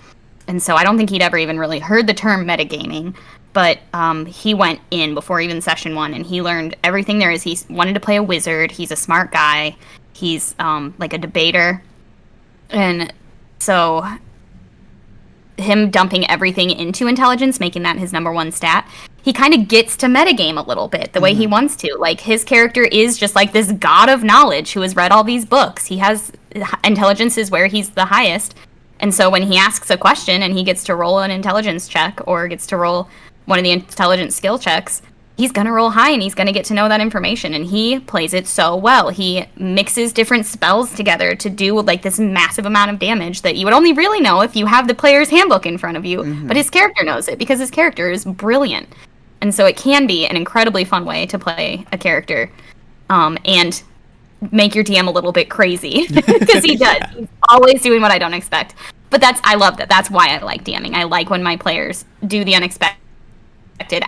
And so I don't think he'd ever even really heard the term metagaming. But he went in before even session 1, and he learned everything there is. He wanted to play a wizard. He's a smart guy. He's like a debater. And so him dumping everything into intelligence, making that his number one stat, he kind of gets to metagame a little bit the way he wants to. Like, his character is just like this god of knowledge who has read all these books. He has intelligence is where he's the highest. And so when he asks a question and he gets to roll an intelligence check or gets to roll one of the intelligence skill checks, he's going to roll high and he's going to get to know that information. And he plays it so well. He mixes different spells together to do like this massive amount of damage that you would only really know if you have the player's handbook in front of you. But his character knows it because his character is brilliant. And so it can be an incredibly fun way to play a character and make your DM a little bit crazy because he does. He's always doing what I don't expect. But I love that. That's why I like DMing. I like when my players do the unexpected,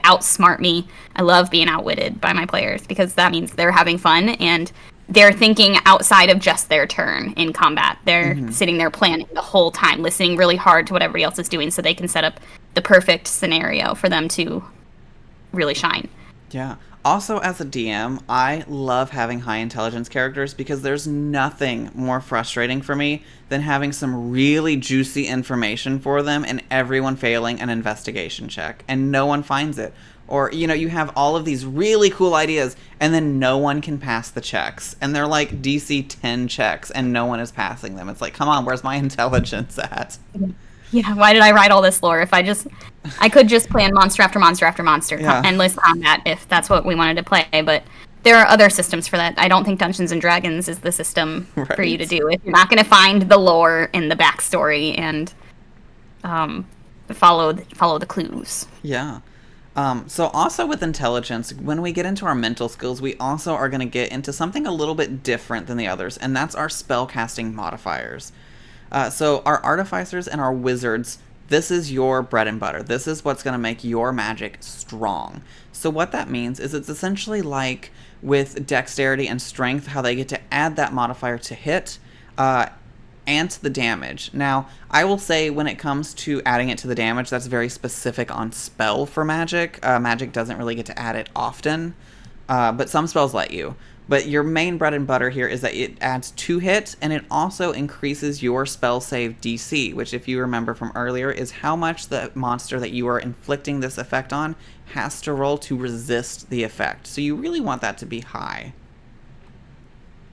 outsmart me. I love being outwitted by my players because that means they're having fun and they're thinking outside of just their turn in combat. They're sitting there planning the whole time, listening really hard to what everybody else is doing so they can set up the perfect scenario for them to really shine. Yeah. Also, as a DM, I love having high intelligence characters because there's nothing more frustrating for me than having some really juicy information for them and everyone failing an investigation check and no one finds it. Or, you have all of these really cool ideas and then no one can pass the checks. And they're like DC 10 checks and no one is passing them. It's like, come on, where's my intelligence at? Yeah, why did I write all this lore if I could just plan monster after monster after monster, endless combat if that's what we wanted to play, but there are other systems for that. I don't think Dungeons & Dragons is the system for you to do if you're not going to find the lore and the backstory and follow the clues. Yeah. So also with intelligence, when we get into our mental skills, we also are going to get into something a little bit different than the others, and that's our spellcasting modifiers. So our artificers and our wizards, this is your bread and butter. This is what's going to make your magic strong. So what that means is it's essentially like with dexterity and strength, how they get to add that modifier to hit and to the damage. Now, I will say when it comes to adding it to the damage, that's very specific on spell for magic. Magic doesn't really get to add it often, but some spells let you. But your main bread and butter here is that it adds 2 hit, and it also increases your spell save DC, which, if you remember from earlier, is how much the monster that you are inflicting this effect on has to roll to resist the effect. So you really want that to be high.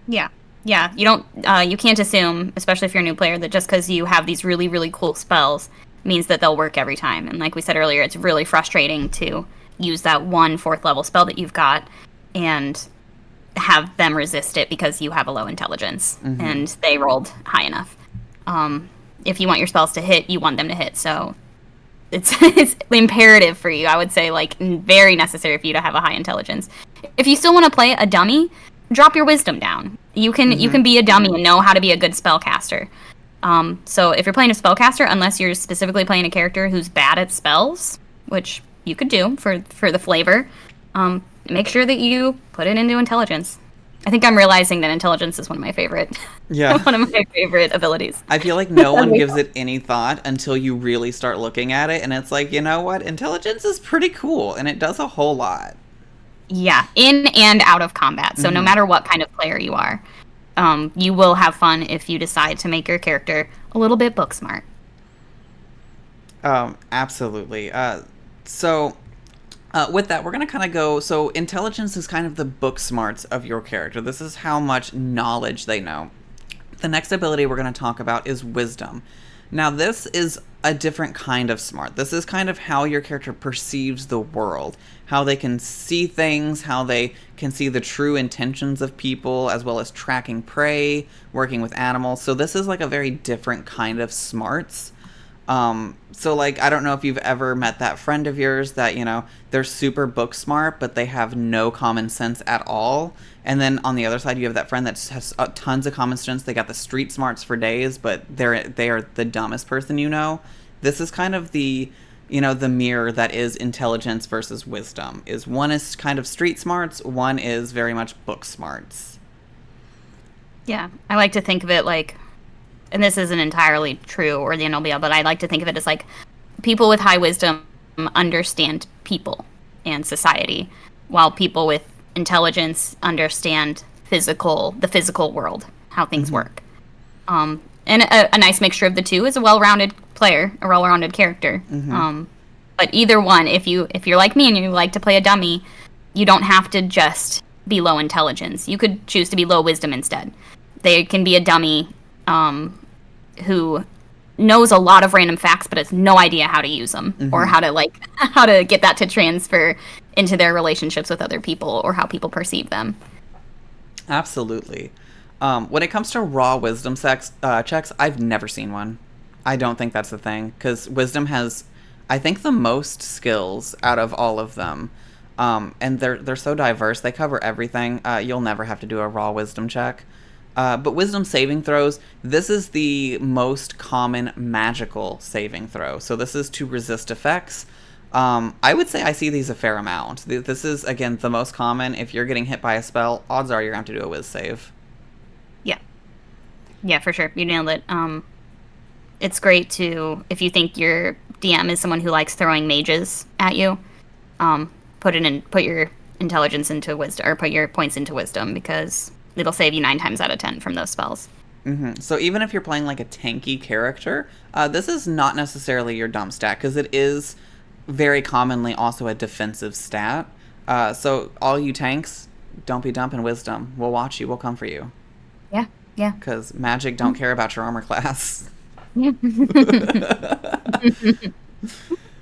Yeah. You can't assume, especially if you're a new player, that just because you have these really, really cool spells means that they'll work every time. And like we said earlier, it's really frustrating to use that 1 4th level spell that you've got and have them resist it because you have a low intelligence and they rolled high enough. If you want your spells to hit, you want them to hit. So it's imperative for you. I would say like very necessary for you to have a high intelligence. If you still want to play a dummy, drop your wisdom down. You can be a dummy and know how to be a good spellcaster. So if you're playing a spellcaster, unless you're specifically playing a character who's bad at spells, which you could do for the flavor, make sure that you put it into intelligence. I think I'm realizing that intelligence is one of my favorite abilities. I feel like no one gives it any thought until you really start looking at it, and it's like, you know what? Intelligence is pretty cool, and it does a whole lot. Yeah, in and out of combat. So no matter what kind of player you are, you will have fun if you decide to make your character a little bit book smart. Absolutely. With that, we're going to kind of go... So, intelligence is kind of the book smarts of your character. This is how much knowledge they know. The next ability we're going to talk about is wisdom. Now, this is a different kind of smart. This is kind of how your character perceives the world. How they can see things, how they can see the true intentions of people, as well as tracking prey, working with animals. So, this is like a very different kind of smarts. So like, I don't know if you've ever met that friend of yours that, they're super book smart, but they have no common sense at all. And then on the other side, you have that friend that has tons of common sense. They got the street smarts for days, but they are the dumbest person you know. This is kind of the mirror that is intelligence versus wisdom. Is one is kind of street smarts, one is very much book smarts. Yeah, I like to think of it like, and this isn't entirely true or the NLBL, but I like to think of it as like people with high wisdom understand people and society, while people with intelligence understand the physical world, how things work. And a nice mixture of the two is a well-rounded player, a well-rounded character. But either one, if you're like me and you like to play a dummy, you don't have to just be low intelligence. You could choose to be low wisdom instead. They can be a dummy who knows a lot of random facts but has no idea how to use them or how to get that to transfer into their relationships with other people or how people perceive them. Absolutely. When it comes to raw wisdom checks, I've never seen one. I don't think that's the thing, because wisdom has, I think, the most skills out of all of them. And they're so diverse. They cover everything. You'll never have to do a raw wisdom check. But wisdom saving throws, this is the most common magical saving throw. So this is to resist effects. I would say I see these a fair amount. This is, again, the most common. If you're getting hit by a spell, odds are you're going to have to do a whiz save. Yeah, for sure. You nailed it. It's great to, if you think your DM is someone who likes throwing mages at you, put your intelligence into wisdom, or put your points into wisdom, because it'll save you 9 times out of 10 from those spells. So even if you're playing like a tanky character, this is not necessarily your dumb stat, because it is very commonly also a defensive stat. So all you tanks, don't be dumping wisdom. We'll watch you. We'll come for you. Yeah, yeah. Because magic don't care about your armor class. And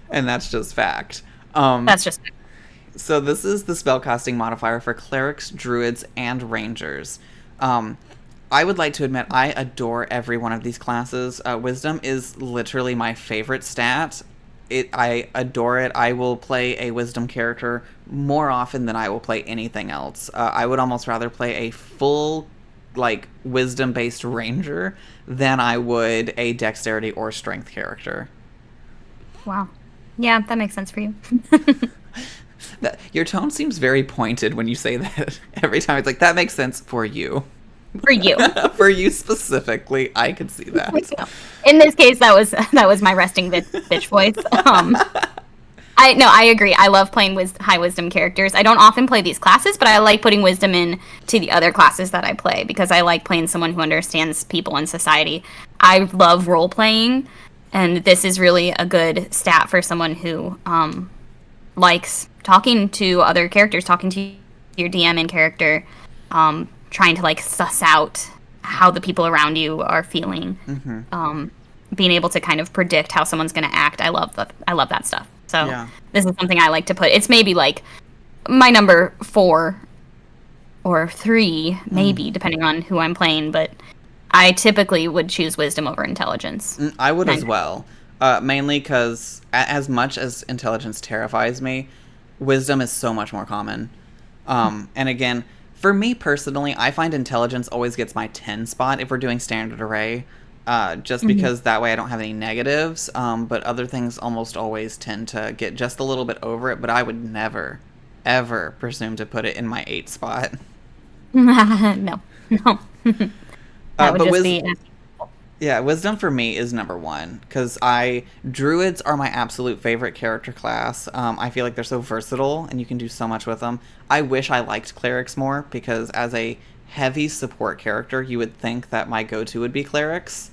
that's just fact. That's just fact. So this is the spellcasting modifier for clerics, druids, and rangers. I would like to admit I adore every one of these classes. Wisdom is literally my favorite stat. I adore it. I will play a wisdom character more often than I will play anything else. I would almost rather play a full, like, wisdom-based ranger than I would a dexterity or strength character. Wow. Yeah, that makes sense for you. Your tone seems very pointed when you say that. Every time it's like, that makes sense for you. For you. For you specifically, I could see that. In this case, that was my resting bitch voice. I agree. I love playing high wisdom characters. I don't often play these classes, but I like putting wisdom in to the other classes that I play, because I like playing someone who understands people and society. I love role playing, and this is really a good stat for someone who likes talking to other characters, talking to your DM in character, trying to like suss out how the people around you are feeling, being able to kind of predict how someone's going to act. I love that stuff. So This is something I like to put. It's maybe like my number 4 or 3, maybe depending on who I'm playing, but I typically would choose wisdom over intelligence. I would as well, mainly because as much as intelligence terrifies me, wisdom is so much more common. And again, for me personally, I find intelligence always gets my 10 spot if we're doing standard array, just because that way I don't have any negatives, but other things almost always tend to get just a little bit over it, but I would never, ever presume to put it in my 8 spot. No. That would just be... Yeah, wisdom for me is number 1, because druids are my absolute favorite character class. I feel like they're so versatile, and you can do so much with them. I wish I liked clerics more, because as a heavy support character, you would think that my go-to would be clerics.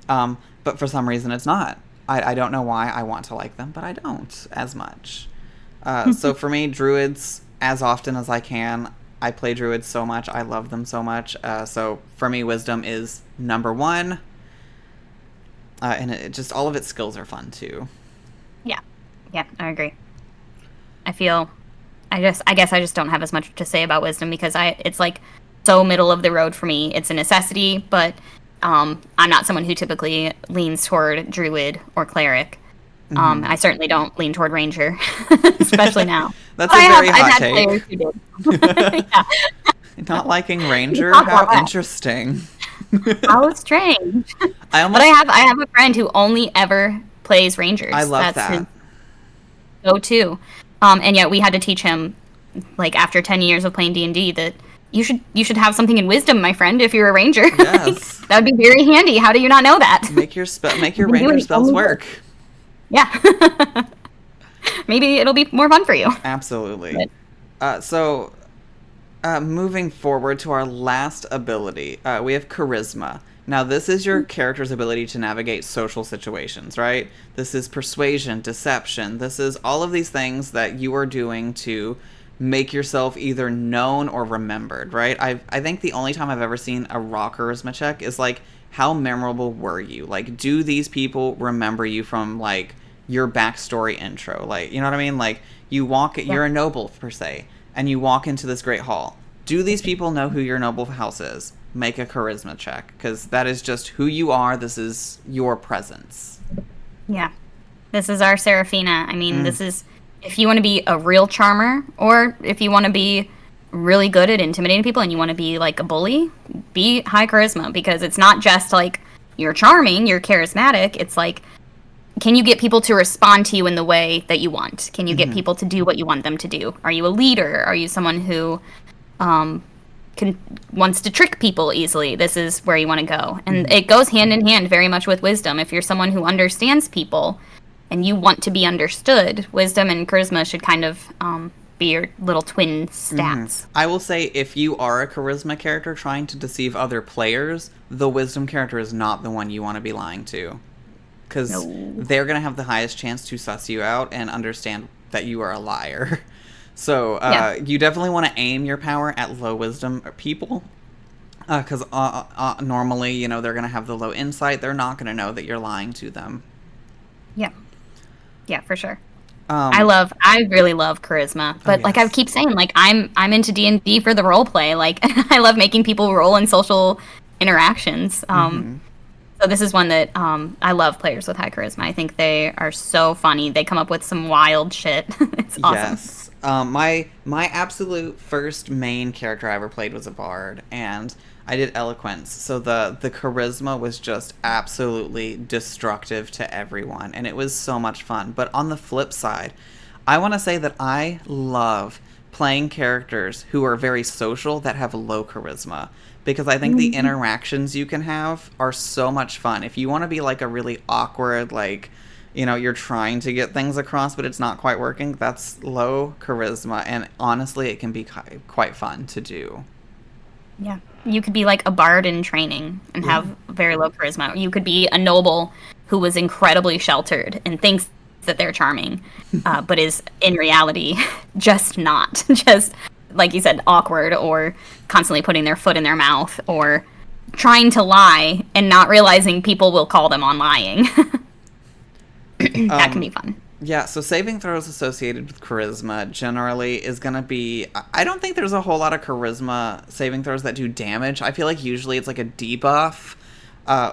But for some reason, it's not. I don't know why I want to like them, but I don't as much. So for me, druids, as often as I can. I play druids so much. I love them so much. So for me, wisdom is number 1. And just all of its skills are fun too. Yeah, I agree. I guess I just don't have as much to say about wisdom, because it's like so middle of the road for me. It's a necessity, but I'm not someone who typically leans toward druid or cleric. I certainly don't lean toward ranger, especially now. That's a very hot take. I've had players who did. Yeah. Not liking ranger? How interesting. How strange. But I have a friend who only ever plays rangers. I love That's his go-to. And yet we had to teach him, like, after 10 years of playing D&D, that you should have something in wisdom, my friend, if you're a ranger. Yes. That would be very handy. How do you not know that? Make your ranger spells work. Yeah. Maybe it'll be more fun for you. Absolutely. So moving forward to our last ability, we have charisma. Now, this is your character's ability to navigate social situations, right? This is persuasion, deception. This is all of these things that you are doing to make yourself either known or remembered, right? I think the only time I've ever seen a raw charisma check is, like, how memorable were you? Like, do these people remember you from, like, your backstory intro? Like, you know what I mean? Like, you're a noble, per se, and you walk into this great hall. Do these people know who your noble house is? Make a charisma check, because that is just who you are. This is your presence. Yeah. This is our Seraphina. I mean, this is, if you want to be a real charmer, or if you want to be really good at intimidating people and you want to be like a bully, be high charisma, because it's not just like you're charming, you're charismatic. It's like, can you get people to respond to you in the way that you want? Can you get people to do what you want them to do? Are you a leader? Are you someone who wants to trick people easily? This is where you want to go. And it goes hand in hand very much with wisdom. If you're someone who understands people, and you want to be understood, wisdom and charisma should kind of be your little twin stats. I will say, if you are a charisma character trying to deceive other players, the wisdom character is not the one you want to be lying to. Because they're going to have the highest chance to suss you out and understand that you are a liar. So you definitely want to aim your power at low wisdom people. Because normally, you know, they're going to have the low insight. They're not going to know that you're lying to them. Yeah. Yeah, for sure. I really love charisma, but like I keep saying, like I'm into D&D for the role play. Like I love making people roll in social interactions. So this is one that I love players with high charisma. I think they are so funny. They come up with some wild shit. It's awesome. Yes. My absolute first main character I ever played was a bard, and I did eloquence. So the charisma was just absolutely destructive to everyone, and it was so much fun. But on the flip side, I want to say that I love playing characters who are very social that have low charisma, because I think the interactions you can have are so much fun. If you want to be like a really awkward, like, you know, you're trying to get things across, but it's not quite working, that's low charisma. And honestly, it can be quite fun to do. Yeah. You could be like a bard in training and have very low charisma. You could be a noble who was incredibly sheltered and thinks that they're charming, but is in reality just not. Just, like you said, awkward, or constantly putting their foot in their mouth, or trying to lie and not realizing people will call them on lying. That can be fun. Yeah, so saving throws associated with charisma generally is going to be... I don't think there's a whole lot of charisma saving throws that do damage. I feel like usually it's like a debuff,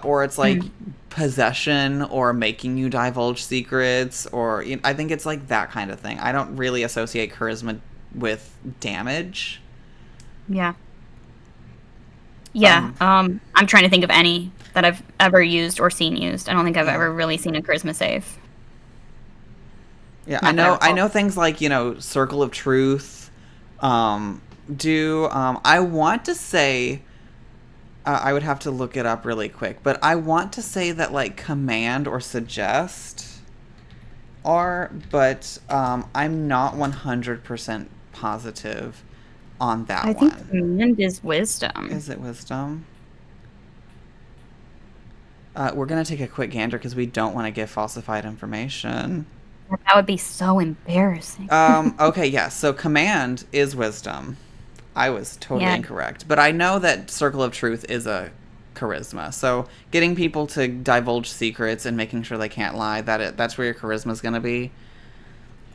or it's like possession, or making you divulge secrets, or... You know, I think it's like that kind of thing. I don't really associate charisma with damage. Yeah. Yeah, I'm trying to think of any that I've ever used or seen used. I don't think I've ever really seen a charisma save. Yeah, I know things like, you know, Circle of Truth do. I want to say, I would have to look it up really quick, but I want to say that, like, Command or Suggest are, but I'm not 100% positive on that one. I think Command is Wisdom. Is it Wisdom? We're going to take a quick gander because we don't want to give falsified information. That would be so embarrassing. Okay, yeah. So Command is Wisdom. I was totally incorrect. But I know that Circle of Truth is a charisma. So getting people to divulge secrets and making sure they can't lie, that's where your charisma is going to be.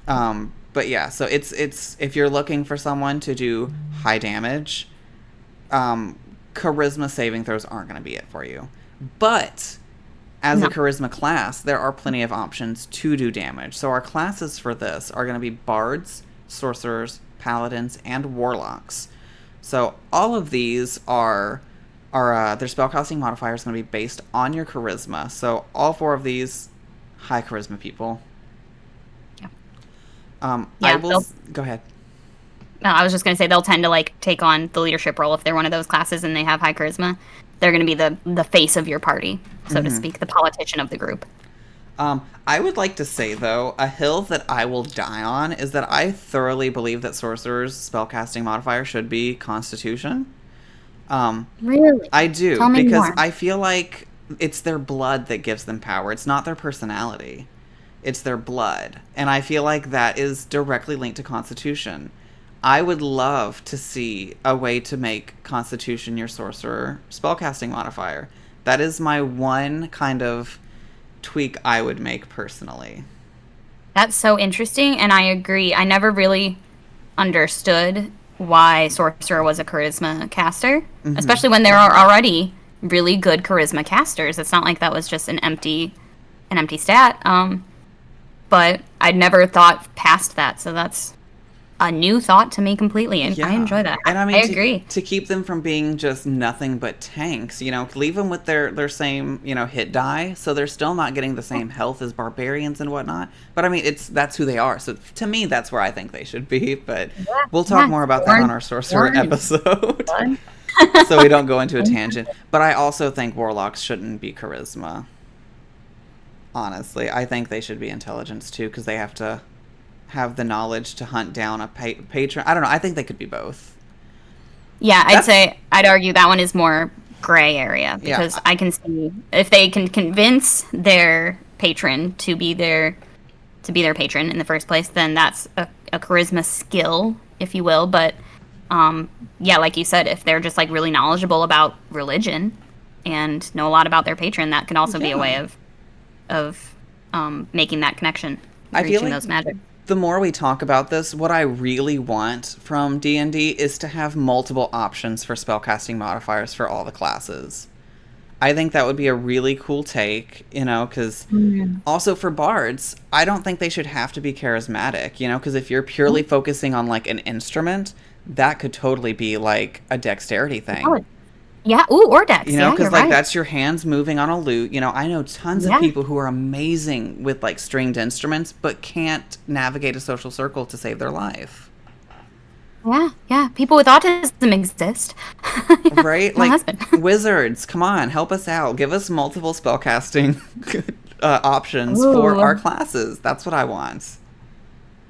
But yeah, so it's if you're looking for someone to do high damage, charisma saving throws aren't going to be it for you. But as a charisma class, there are plenty of options to do damage. So our classes for this are going to be bards, sorcerers, paladins, and warlocks. So all of these are their spellcasting modifier is going to be based on your charisma. So all four of these, high charisma people. Yeah. Go ahead. No, I was just going to say they'll tend to like take on the leadership role if they're one of those classes and they have high charisma. They're going to be the face of your party, so to speak, the politician of the group. I would like to say, though, a hill that I will die on is that I thoroughly believe that sorcerers' spellcasting modifier should be Constitution. Really? I do. Tell me because more. I feel like it's their blood that gives them power. It's not their personality. It's their blood. And I feel like that is directly linked to Constitution. I would love to see a way to make Constitution your sorcerer spellcasting modifier. That is my one kind of tweak I would make personally. That's so interesting, and I agree. I never really understood why sorcerer was a charisma caster, especially when there are already really good charisma casters. It's not like that was just an empty stat. But I'd never thought past that, so that's a new thought to me completely, and I enjoy that. And I mean, I agree. To keep them from being just nothing but tanks, you know, leave them with their same, you know, hit die, so they're still not getting the same health as barbarians and whatnot. But I mean, that's who they are. So to me, that's where I think they should be. But we'll talk more about that on our sorcerer episode, so we don't go into a tangent. But I also think warlocks shouldn't be charisma. honestly. I think they should be intelligence too, because they have to have the knowledge to hunt down a patron. I don't know. I think they could be both. Yeah, I'd argue that one is more gray area because I can see if they can convince their patron to be their patron in the first place, then that's a charisma skill, if you will. But yeah, like you said, if they're just like really knowledgeable about religion and know a lot about their patron, that can also be a way of making that connection, reaching those magic. The more we talk about this, what I really want from D&D is to have multiple options for spellcasting modifiers for all the classes. I think that would be a really cool take, because also for bards, I don't think they should have to be charismatic, because if you're purely focusing on like an instrument, that could totally be like a dexterity thing. Oh, yeah, or dex. Because like that's your hands moving on a lute. I know tons of people who are amazing with like stringed instruments, but can't navigate a social circle to save their life. Yeah. People with autism exist. Right? Like wizards, come on, help us out. Give us multiple spellcasting options for our classes. That's what I want.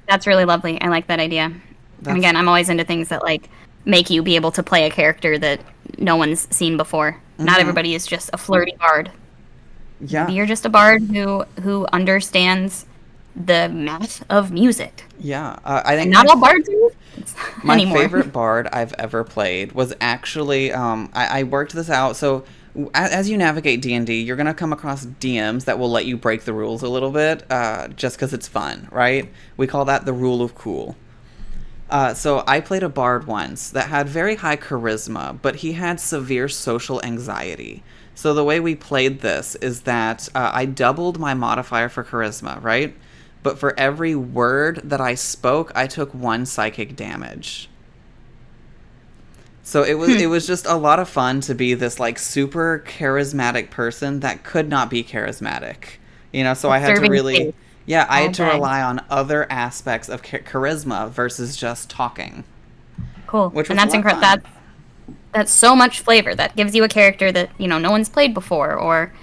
That's really lovely. I like that idea. And again, I'm always into things that like make you be able to play a character that no one's seen before. Not everybody is just a flirty bard. Yeah. Maybe you're just a bard who understands the math of music. Yeah. I think not all bards are musicians my anymore. favorite bard I've ever played was actually, I worked this out. So as you navigate D&D, you're going to come across DMs that will let you break the rules a little bit, just because it's fun, right? We call that the rule of cool. So I played a bard once that had very high charisma, but he had severe social anxiety. So the way we played this is that I doubled my modifier for charisma, right? But for every word that I spoke, I took 1 psychic damage. So it was just a lot of fun to be this like super charismatic person that could not be charismatic. So I had to really... Yeah, I had to rely on other aspects of charisma versus just talking. Cool. And that's incredible. That's so much flavor. That gives you a character that, no one's played before, or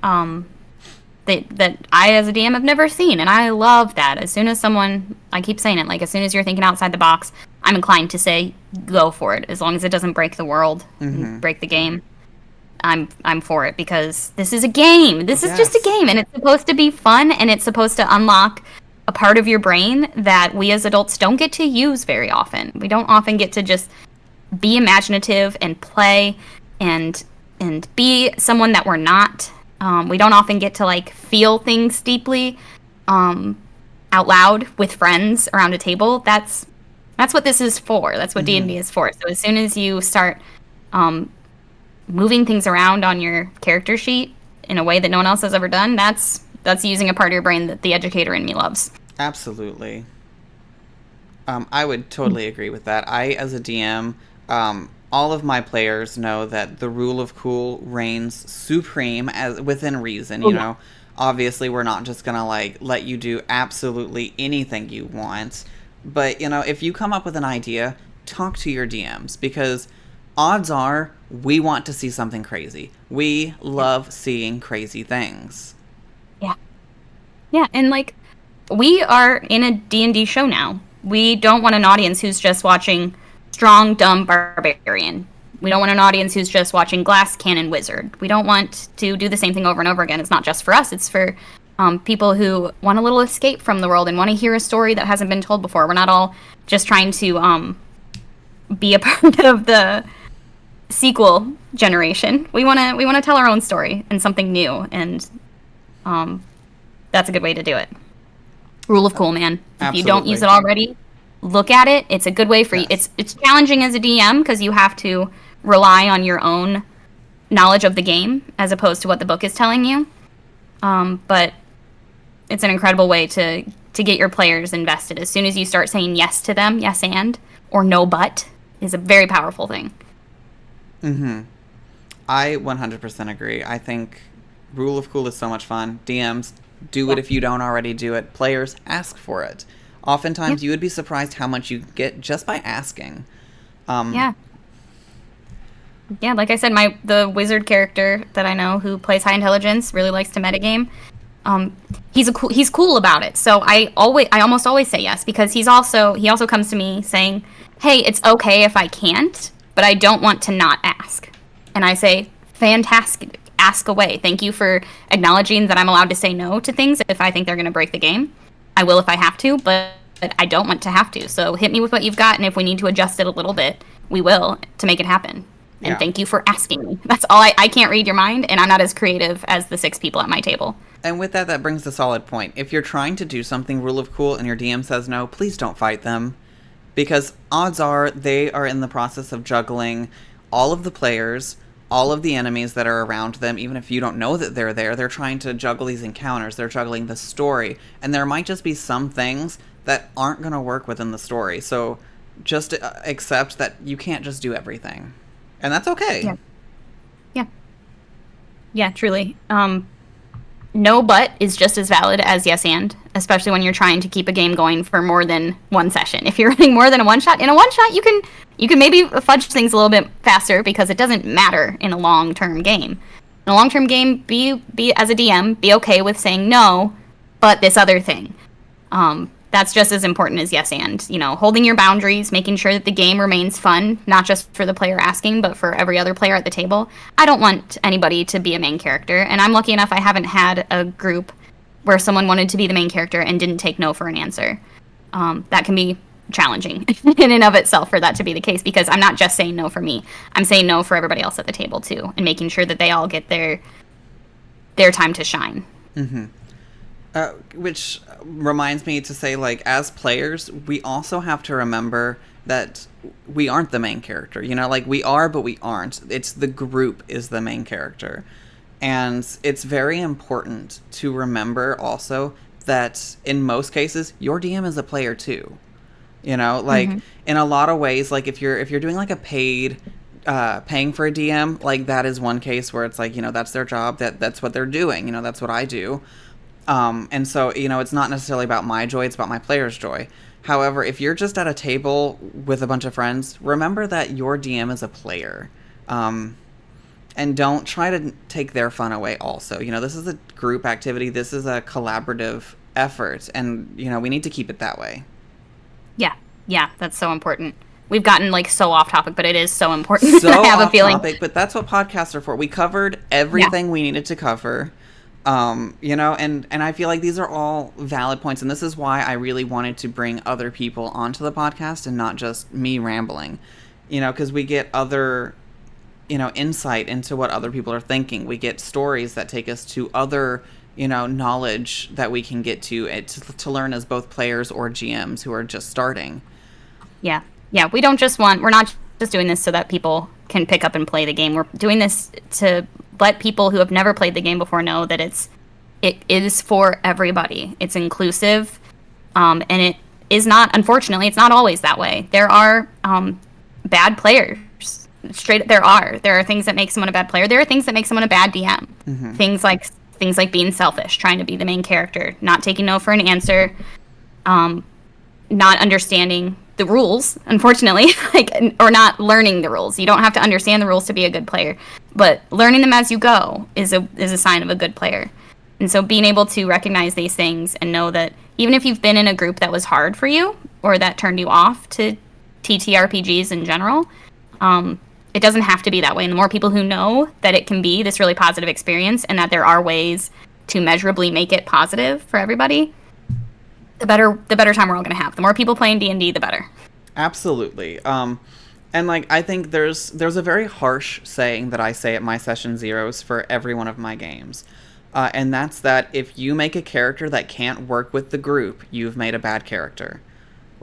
that I as a DM have never seen. And I love that. As soon as someone, I keep saying it, like as soon as you're thinking outside the box, I'm inclined to say go for it, as long as it doesn't break the world, and break the game. I'm for it, because this is a game. This is just a game, and it's supposed to be fun, and it's supposed to unlock a part of your brain that we as adults don't get to use very often. We don't often get to just be imaginative and play and be someone that we're not. We don't often get to like feel things deeply out loud with friends around a table. That's what this is for. That's what D&D is for. So as soon as you start moving things around on your character sheet in a way that no one else has ever done, that's using a part of your brain that the educator in me loves. Absolutely. I would totally agree with that. I, as a DM, all of my players know that the rule of cool reigns supreme as within reason. Obviously we're not just gonna like let you do absolutely anything you want, but if you come up with an idea, talk to your DMs, because odds are we want to see something crazy. We love seeing crazy things. Yeah, and like we are in a D&D show now. We don't want an audience who's just watching strong, dumb barbarian. We don't want an audience who's just watching glass cannon wizard. We don't want to do the same thing over and over again. It's not just for us. It's for people who want a little escape from the world and want to hear a story that hasn't been told before. We're not all just trying to be a part of the sequel generation. We want to tell our own story and something new, and that's a good way to do it. Rule of cool, man. If you don't use it already, look at it. It's a good way for you. It's challenging as a DM because you have to rely on your own knowledge of the game as opposed to what the book is telling you. But it's an incredible way to get your players invested. As soon as you start saying yes to them, yes and, or no but, is a very powerful thing. I 100% agree. I think Rule of Cool is so much fun. DMs, do it if you don't already do it. Players, ask for it. Oftentimes, you would be surprised how much you get just by asking. Yeah, like I said, the wizard character that I know who plays high intelligence really likes to metagame. He's cool about it. So I almost always say yes, because he also comes to me saying, "Hey, it's okay if I can't, but I don't want to not ask." And I say, "Fantastic. Ask away. Thank you for acknowledging that I'm allowed to say no to things if I think they're going to break the game. I will if I have to, but I don't want to have to. So hit me with what you've got, and if we need to adjust it a little bit, we will to make it happen." And thank you for asking me. That's all. I can't read your mind, and I'm not as creative as the 6 people at my table. And with that, that brings a solid point. If you're trying to do something rule of cool and your DM says no, please don't fight them. Because odds are they are in the process of juggling all of the players, all of the enemies that are around them. Even if you don't know that they're there, they're trying to juggle these encounters. They're juggling the story. And there might just be some things that aren't going to work within the story. So just accept that you can't just do everything. And that's okay. Yeah, truly. No but is just as valid as yes and, especially when you're trying to keep a game going for more than one session. If you're running more than a one-shot, in a one-shot you can maybe fudge things a little bit faster, because it doesn't matter in a long-term game. In a long-term game, be as a DM, be okay with saying no, but this other thing. That's just as important as yes and. Holding your boundaries, making sure that the game remains fun, not just for the player asking, but for every other player at the table. I don't want anybody to be a main character, and I'm lucky enough I haven't had a group where someone wanted to be the main character and didn't take no for an answer. That can be challenging in and of itself for that to be the case, because I'm not just saying no for me. I'm saying no for everybody else at the table too, and making sure that they all get their time to shine. Mm-hmm. Which reminds me to say, like, as players, we also have to remember that we aren't the main character. Like, we are, but we aren't. It's the group is the main character. And it's very important to remember also that in most cases, your DM is a player too. In a lot of ways, like, if you're doing like a paid paying for a DM, like, that is one case where it's like, that's their job, that's what they're doing, that's what I do. And so, it's not necessarily about my joy, it's about my player's joy. However, if you're just at a table with a bunch of friends, remember that your DM is a player. And don't try to take their fun away also. This is a group activity, this is a collaborative effort, and, we need to keep it that way. Yeah, that's so important. We've gotten, so off topic, but it is so important. So I have off a feeling. Topic, but that's what podcasts are for. We covered everything we needed to cover. And I feel like these are all valid points, and this is why I really wanted to bring other people onto the podcast and not just me rambling, because we get other, insight into what other people are thinking. We get stories that take us to other, knowledge that we can get to learn as both players or GMs who are just starting. Yeah, we're not just doing this so that people can pick up and play the game. We're doing this to let people who have never played the game before know that it is for everybody. It's inclusive, and it is not. Unfortunately, it's not always that way. There are bad players. There are things that make someone a bad player. There are things that make someone a bad DM. Mm-hmm. Things like being selfish, trying to be the main character, not taking no for an answer, not understanding the rules, unfortunately, or not learning the rules. You don't have to understand the rules to be a good player, but learning them as you go is a sign of a good player. And so being able to recognize these things and know that even if you've been in a group that was hard for you or that turned you off to TTRPGs in general, it doesn't have to be that way. And the more people who know that it can be this really positive experience and that there are ways to measurably make it positive for everybody, the better time we're all going to have. The more people playing D&D, the better. Absolutely. And I think there's a very harsh saying that I say at my session zeros for every one of my games. And that's that if you make a character that can't work with the group, you've made a bad character.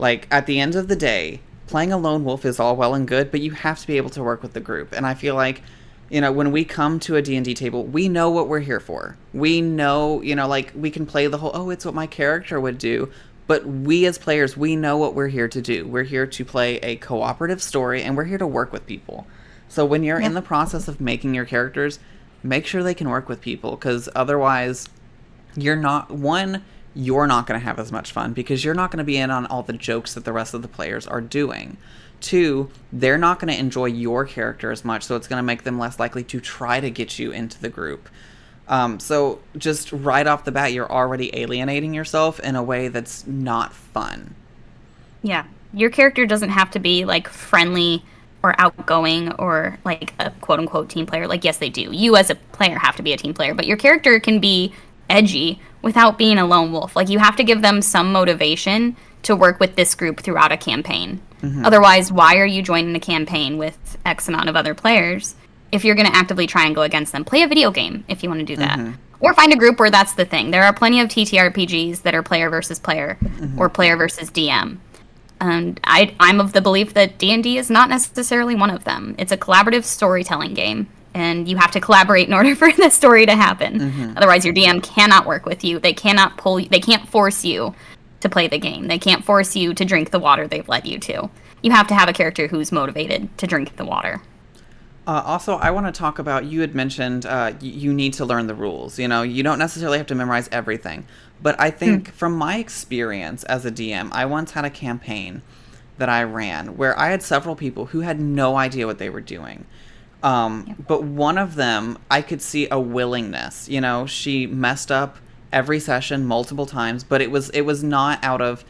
At the end of the day, playing a lone wolf is all well and good, but you have to be able to work with the group. And I feel like, when we come to a D&D table, we know what we're here for. We know, we can play the whole, it's what my character would do. But we as players, we know what we're here to do. We're here to play a cooperative story, and we're here to work with people. So when you're in the process of making your characters, make sure they can work with people, because otherwise you're not going to have as much fun, because you're not going to be in on all the jokes that the rest of the players are doing. 2, they're not going to enjoy your character as much, so it's going to make them less likely to try to get you into the group. So just right off the bat, you're already alienating yourself in a way that's not fun. Yeah. Your character doesn't have to be like friendly or outgoing or like a quote unquote team player. Like, yes, they do. You as a player have to be a team player, but your character can be edgy without being a lone wolf. Like, you have to give them some motivation to work with this group throughout a campaign. Otherwise, why are you joining a campaign with X amount of other players if you're going to actively try and go against them? Play a video game if you want to do that. Or find a group where that's the thing. There are plenty of TTRPGs that are player versus player or player versus DM. And I'm of the belief that D&D is not necessarily one of them. It's a collaborative storytelling game, and you have to collaborate in order for the story to happen. Otherwise, your DM cannot work with you. They cannot pull you. They can't force you to play the game. They can't force you to drink the water they've led you to. You have to have a character who's motivated to drink the water. Also, I want to talk about, you had mentioned you need to learn the rules. You know, you don't necessarily have to memorize everything. But I think from my experience as a DM, I once had a campaign that I ran where I had several people who had no idea what they were doing. But one of them, I could see a willingness. You know, she messed up every session multiple times, but it was not out of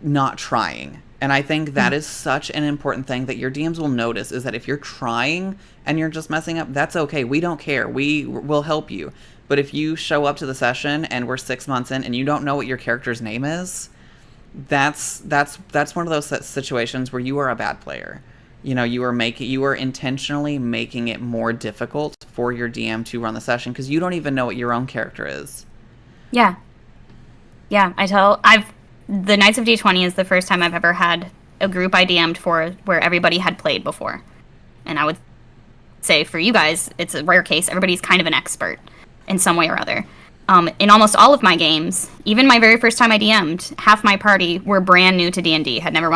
not trying. And I think that is such an important thing that your DMs will notice, is that if you're trying and you're just messing up, that's okay. We don't care. We will help you. But if you show up to the session and we're 6 months in and you don't know what your character's name is, that's one of those situations where you are a bad player. You know, you are intentionally making it more difficult for your DM to run the session because you don't even know what your own character is. Yeah. Yeah, the Knights of D20 is the first time I've ever had a group I DM'd for where everybody had played before. And I would say for you guys, it's a rare case. Everybody's kind of an expert in some way or other. In almost all of my games, even my very first time I DM'd, half my party were brand new to D&D, had never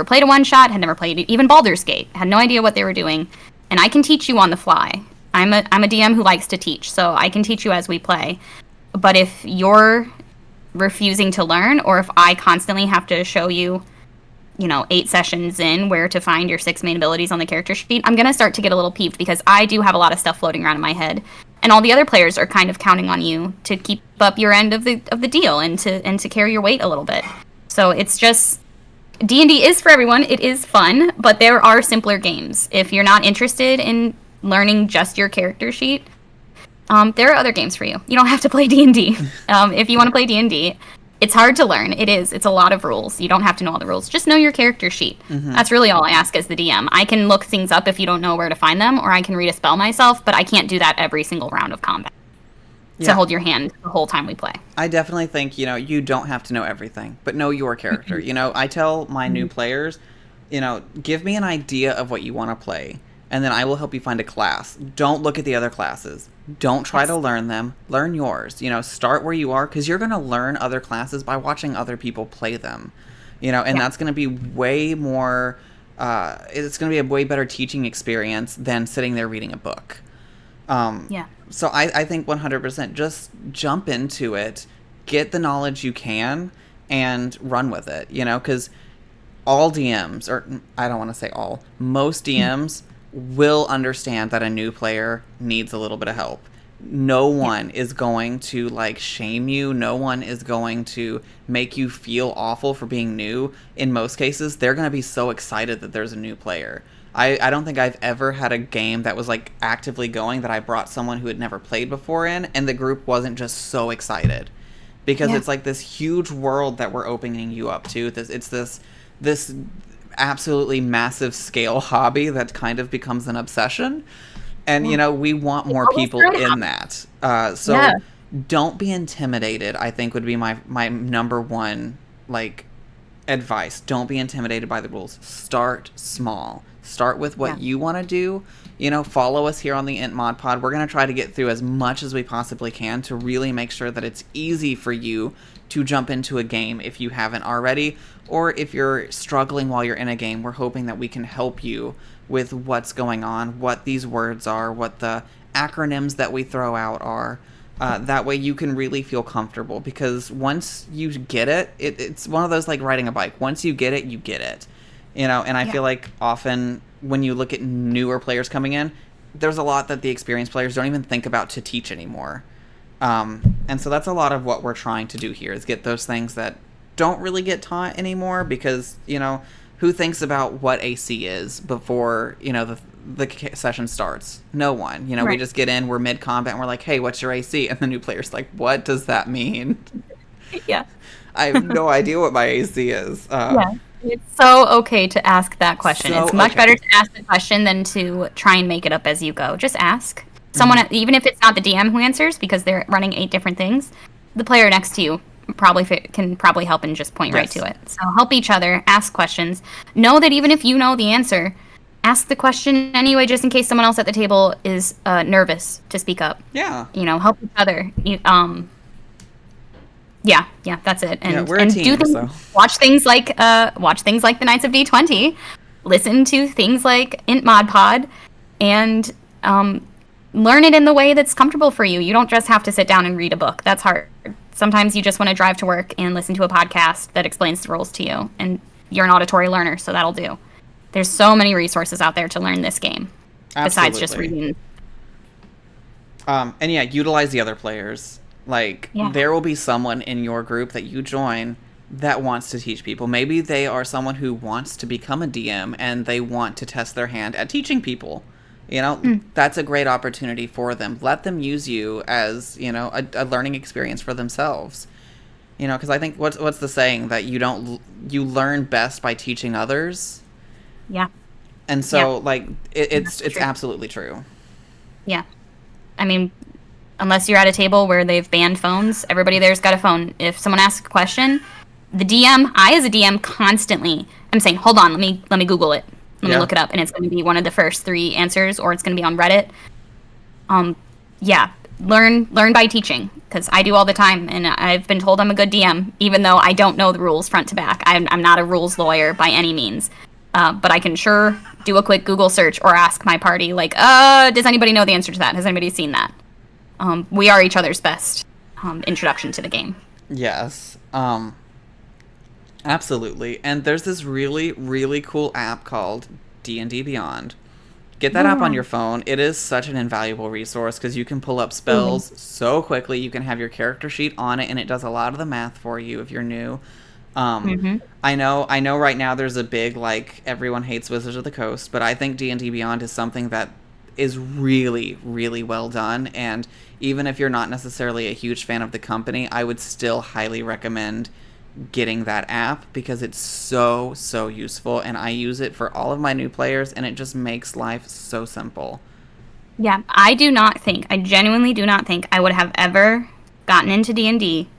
played a one-shot, had never played even Baldur's Gate, had no idea what they were doing. And I can teach you on the fly. I'm a DM who likes to teach, so I can teach you as we play. But if you're refusing to learn, or if I constantly have to show you, 8 sessions in where to find your 6 main abilities on the character sheet, I'm going to start to get a little peeved because I do have a lot of stuff floating around in my head. And all the other players are kind of counting on you to keep up your end of the deal and to carry your weight a little bit. So it's just, D&D is for everyone. It is fun, but there are simpler games. If you're not interested in learning just your character sheet, there are other games for you. You don't have to play D&D. If you want to play D&D, it's hard to learn. It's a lot of rules. You don't have to know all the rules. Just know your character sheet. That's really all I ask as the DM. I can look things up if you don't know where to find them, or I can read a spell myself, but I can't do that every single round of combat to hold your hand the whole time we play. I definitely think, you don't have to know everything, but know your character. I tell my new players, give me an idea of what you want to play, and then I will help you find a class. Don't look at the other classes. Don't try to learn them. Learn yours. Start where you are, because you're going to learn other classes by watching other people play them. That's going to be way more, it's going to be a way better teaching experience than sitting there reading a book. So I think 100% just jump into it, get the knowledge you can, and run with it, because all DMs, or I don't want to say all, most DMs will understand that a new player needs a little bit of help. No one is going to shame you. No one is going to make you feel awful for being new. In most cases, they're going to be so excited that there's a new player. I don't think I've ever had a game that was actively going that I brought someone who had never played before in, and the group wasn't just so excited, because it's this huge world that we're opening you up to. It's this absolutely massive scale hobby that kind of becomes an obsession, and we want more people in that. So don't be intimidated, I think, would be my number one advice. Don't be intimidated by the rules. Start small. Start with what you want to do. Follow us here on the IntModPod. We're going to try to get through as much as we possibly can to really make sure that it's easy for you to jump into a game if you haven't already, or if you're struggling while you're in a game. We're hoping that we can help you with what's going on, what these words are, what the acronyms that we throw out are. That way you can really feel comfortable, because once you get it, it's one of those riding a bike. Once you get it, you get it. And I feel like often when you look at newer players coming in, there's a lot that the experienced players don't even think about to teach anymore. And so that's a lot of what we're trying to do here, is get those things that don't really get taught anymore, because, you know, who thinks about what AC is before, you know, the session starts? No one. You know, we just get in, we're mid-combat, and we're like, hey, what's your AC? And the new player's like, what does that mean? Yeah. I have no idea what my AC is. Yeah. It's so okay to ask that question. So it's much okay. better to ask the question than to try and make it up as you go. Just ask. Someone, even if it's not the DM who answers, because they're running 8 different things, the player next to you can probably help and just point right to it. So help each other, ask questions. Know that even if you know the answer, ask the question anyway, just in case someone else at the table is nervous to speak up. Yeah. You know, help each other. Yeah, that's it. And, we're a team, do things, so. watch things like the Knights of D20, listen to things like IntModPod, and learn it in the way that's comfortable for you. You don't just have to sit down and read a book. That's hard. Sometimes you just want to drive to work and listen to a podcast that explains the rules to you, and you're an auditory learner, so that'll do. There's so many resources out there to learn this game, besides just reading. And yeah, utilize the other players. Like, there will be someone in your group that you join that wants to teach people. Maybe they are someone who wants to become a DM and they want to test their hand at teaching people. You know, that's a great opportunity for them. Let them use you as, you know, a learning experience for themselves. You know, because I think what's the saying, that you learn best by teaching others. Yeah. And so like it's absolutely true. Yeah. I mean, unless you're at a table where they've banned phones, everybody there's got a phone. If someone asks a question, I as a DM constantly am saying, hold on, let me Google it. Let me look it up, and it's going to be one of the first 3 answers, or it's going to be on Reddit. Learn by teaching, because I do all the time, and I've been told I'm a good DM, even though I don't know the rules front to back. I'm not a rules lawyer by any means, but I can sure do a quick Google search or ask my party, like, does anybody know the answer to that? Has anybody seen that? We are each other's best introduction to the game. Yes. Absolutely. And there's this really, really cool app called D&D Beyond. Get that app on your phone. It is such an invaluable resource, because you can pull up spells so quickly. You can have your character sheet on it, and it does a lot of the math for you if you're new. I know right now there's a big, like, everyone hates Wizards of the Coast, but I think D&D Beyond is something that is really, really well done. And even if you're not necessarily a huge fan of the company, I would still highly recommend getting that app, because it's so useful, and I use it for all of my new players, and it just makes life so simple. Yeah, I genuinely do not think I would have ever gotten into D&D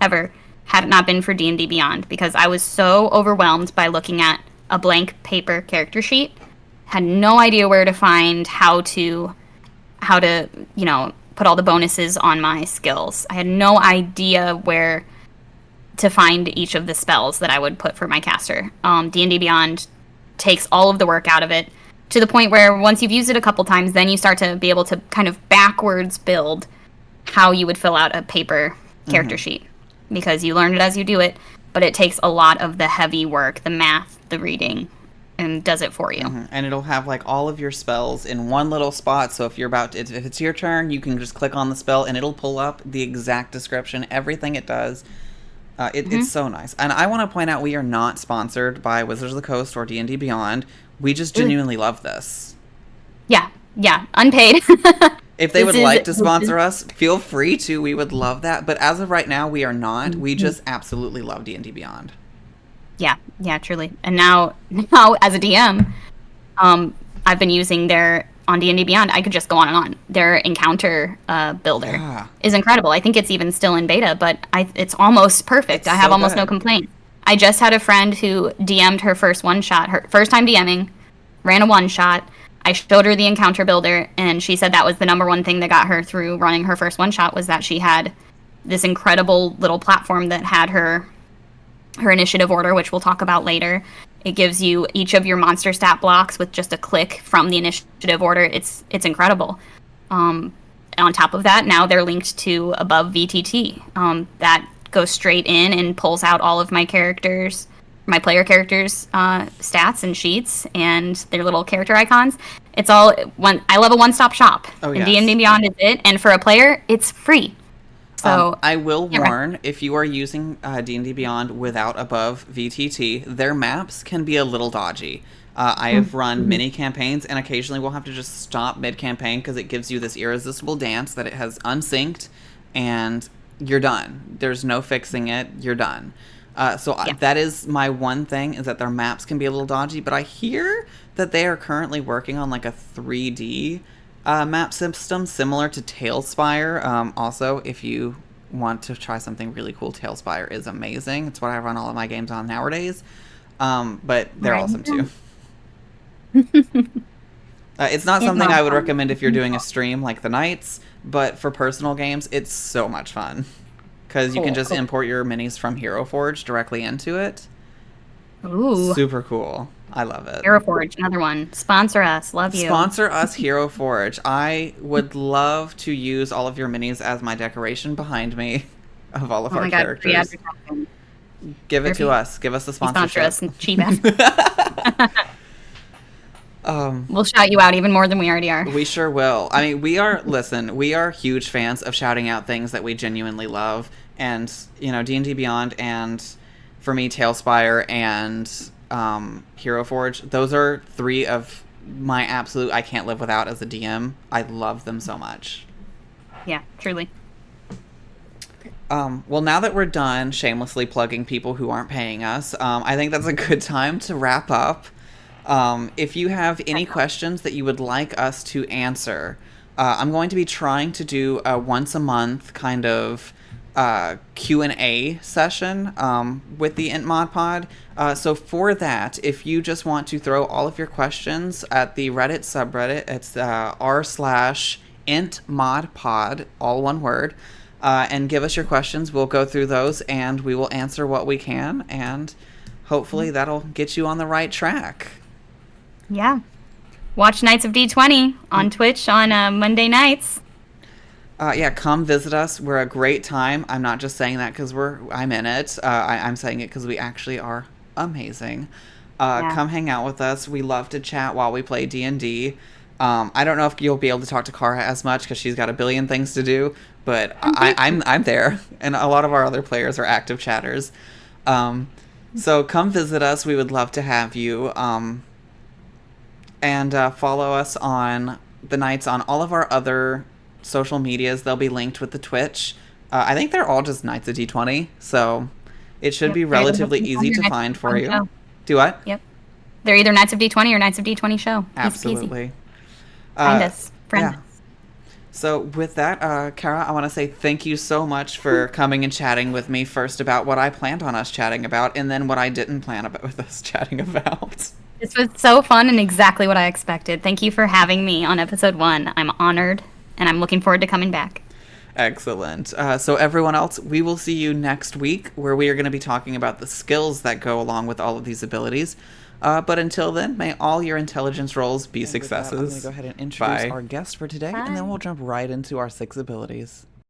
ever had it not been for D&D Beyond, because I was so overwhelmed by looking at a blank paper character sheet, had no idea where to find how to you know, put all the bonuses on my skills. I had no idea where to find each of the spells that I would put for my caster. D&D Beyond takes all of the work out of it, to the point where once you've used it a couple times, then you start to be able to kind of backwards build how you would fill out a paper character sheet, because you learn it as you do it, but it takes a lot of the heavy work, the math, the reading, and does it for you. And it'll have like all of your spells in one little spot, so if it's your turn, you can just click on the spell and it'll pull up the exact description, everything it does. It's so nice. And I want to point out, we are not sponsored by Wizards of the Coast or D&D Beyond. We just genuinely love this. Yeah, unpaid. If they would like to sponsor us, feel free to. We would love that. But as of right now, we are not. We just absolutely love D&D Beyond. Yeah, truly. And now as a DM, I've been using on D&D Beyond, I could just go on and on. Their encounter builder is incredible. I think it's even still in beta, but it's almost perfect. I have almost no complaints. I just had a friend who DM'd her first one-shot, her first time DMing, ran a one-shot. I showed her the encounter builder, and she said that was the number one thing that got her through running her first one-shot, was that she had this incredible little platform that had her initiative order, which we'll talk about later. It gives you each of your monster stat blocks with just a click from the initiative order. It's incredible. On top of that, now they're linked to above VTT. That goes straight in and pulls out all of my player characters' stats and sheets and their little character icons. I love a one-stop shop. Oh, and D&D Beyond is it. And for a player, it's free. So I will yeah, warn, if you are using D&D Beyond without above VTT, their maps can be a little dodgy. I have run mini campaigns, and occasionally we'll have to just stop mid-campaign because it gives you this irresistible dance that it has unsynced, and you're done. There's no fixing it. You're done. That is my one thing, is that their maps can be a little dodgy, but I hear that they are currently working on like a 3D map system similar to Tailspire. Also, if you want to try something really cool, Tailspire is amazing. It's what I run all of my games on nowadays. But they're awesome too. It's not something I would recommend if you're doing a stream like the Knights, but for personal games, it's so much fun. Because you can just import your minis from Hero Forge directly into it. Ooh. Super cool. I love it. Hero Forge, another one. Sponsor us. Love you. Sponsor us, Hero Forge. I would love to use all of your minis as my decoration behind me of all of our characters. Give it to us. Give us the sponsorship. Sponsor us, cheap ass. We'll shout you out even more than we already are. We sure will. I mean, we are huge fans of shouting out things that we genuinely love. And, D&D Beyond and, for me, Tailspire and Hero Forge, those are three of my absolute I can't live without as a DM. I love them so much. Yeah, truly. Well, now that we're done shamelessly plugging people who aren't paying us, I think that's a good time to wrap up. If you have any questions that you would like us to answer, I'm going to be trying to do a once a month kind of Q&A session with the IntModPod. So for that, if you just want to throw all of your questions at the Reddit subreddit, it's r/IntModPod, all one word, and give us your questions. We'll go through those and we will answer what we can, and hopefully that'll get you on the right track. Yeah. Watch Knights of D20 on Twitch on Monday nights. Come visit us. We're a great time. I'm not just saying that because I'm in it. I'm saying it because we actually are amazing. Come hang out with us. We love to chat while we play D&D. I don't know if you'll be able to talk to Kara as much because she's got a billion things to do, but I'm there, and a lot of our other players are active chatters. So come visit us. We would love to have you. And follow us on the Knights on all of our other social medias. They'll be linked with the Twitch. I think they're all just Knights of D20, so it should be relatively easy to find for you. Show. Do what? Yep. They're either Knights of D20 or Knights of D20 show. Absolutely. Find us. Friend us. So with that, Kara, I want to say thank you so much for coming and chatting with me first about what I planned on us chatting about, and then what I didn't plan with us chatting about. This was so fun and exactly what I expected. Thank you for having me on episode 1. I'm honored, and I'm looking forward to coming back. Excellent. So everyone else, we will see you next week, where we are going to be talking about the skills that go along with all of these abilities. But until then, may all your intelligence rolls be successes. I'm going to go ahead and introduce our guest for today, and then we'll jump right into our 6 abilities.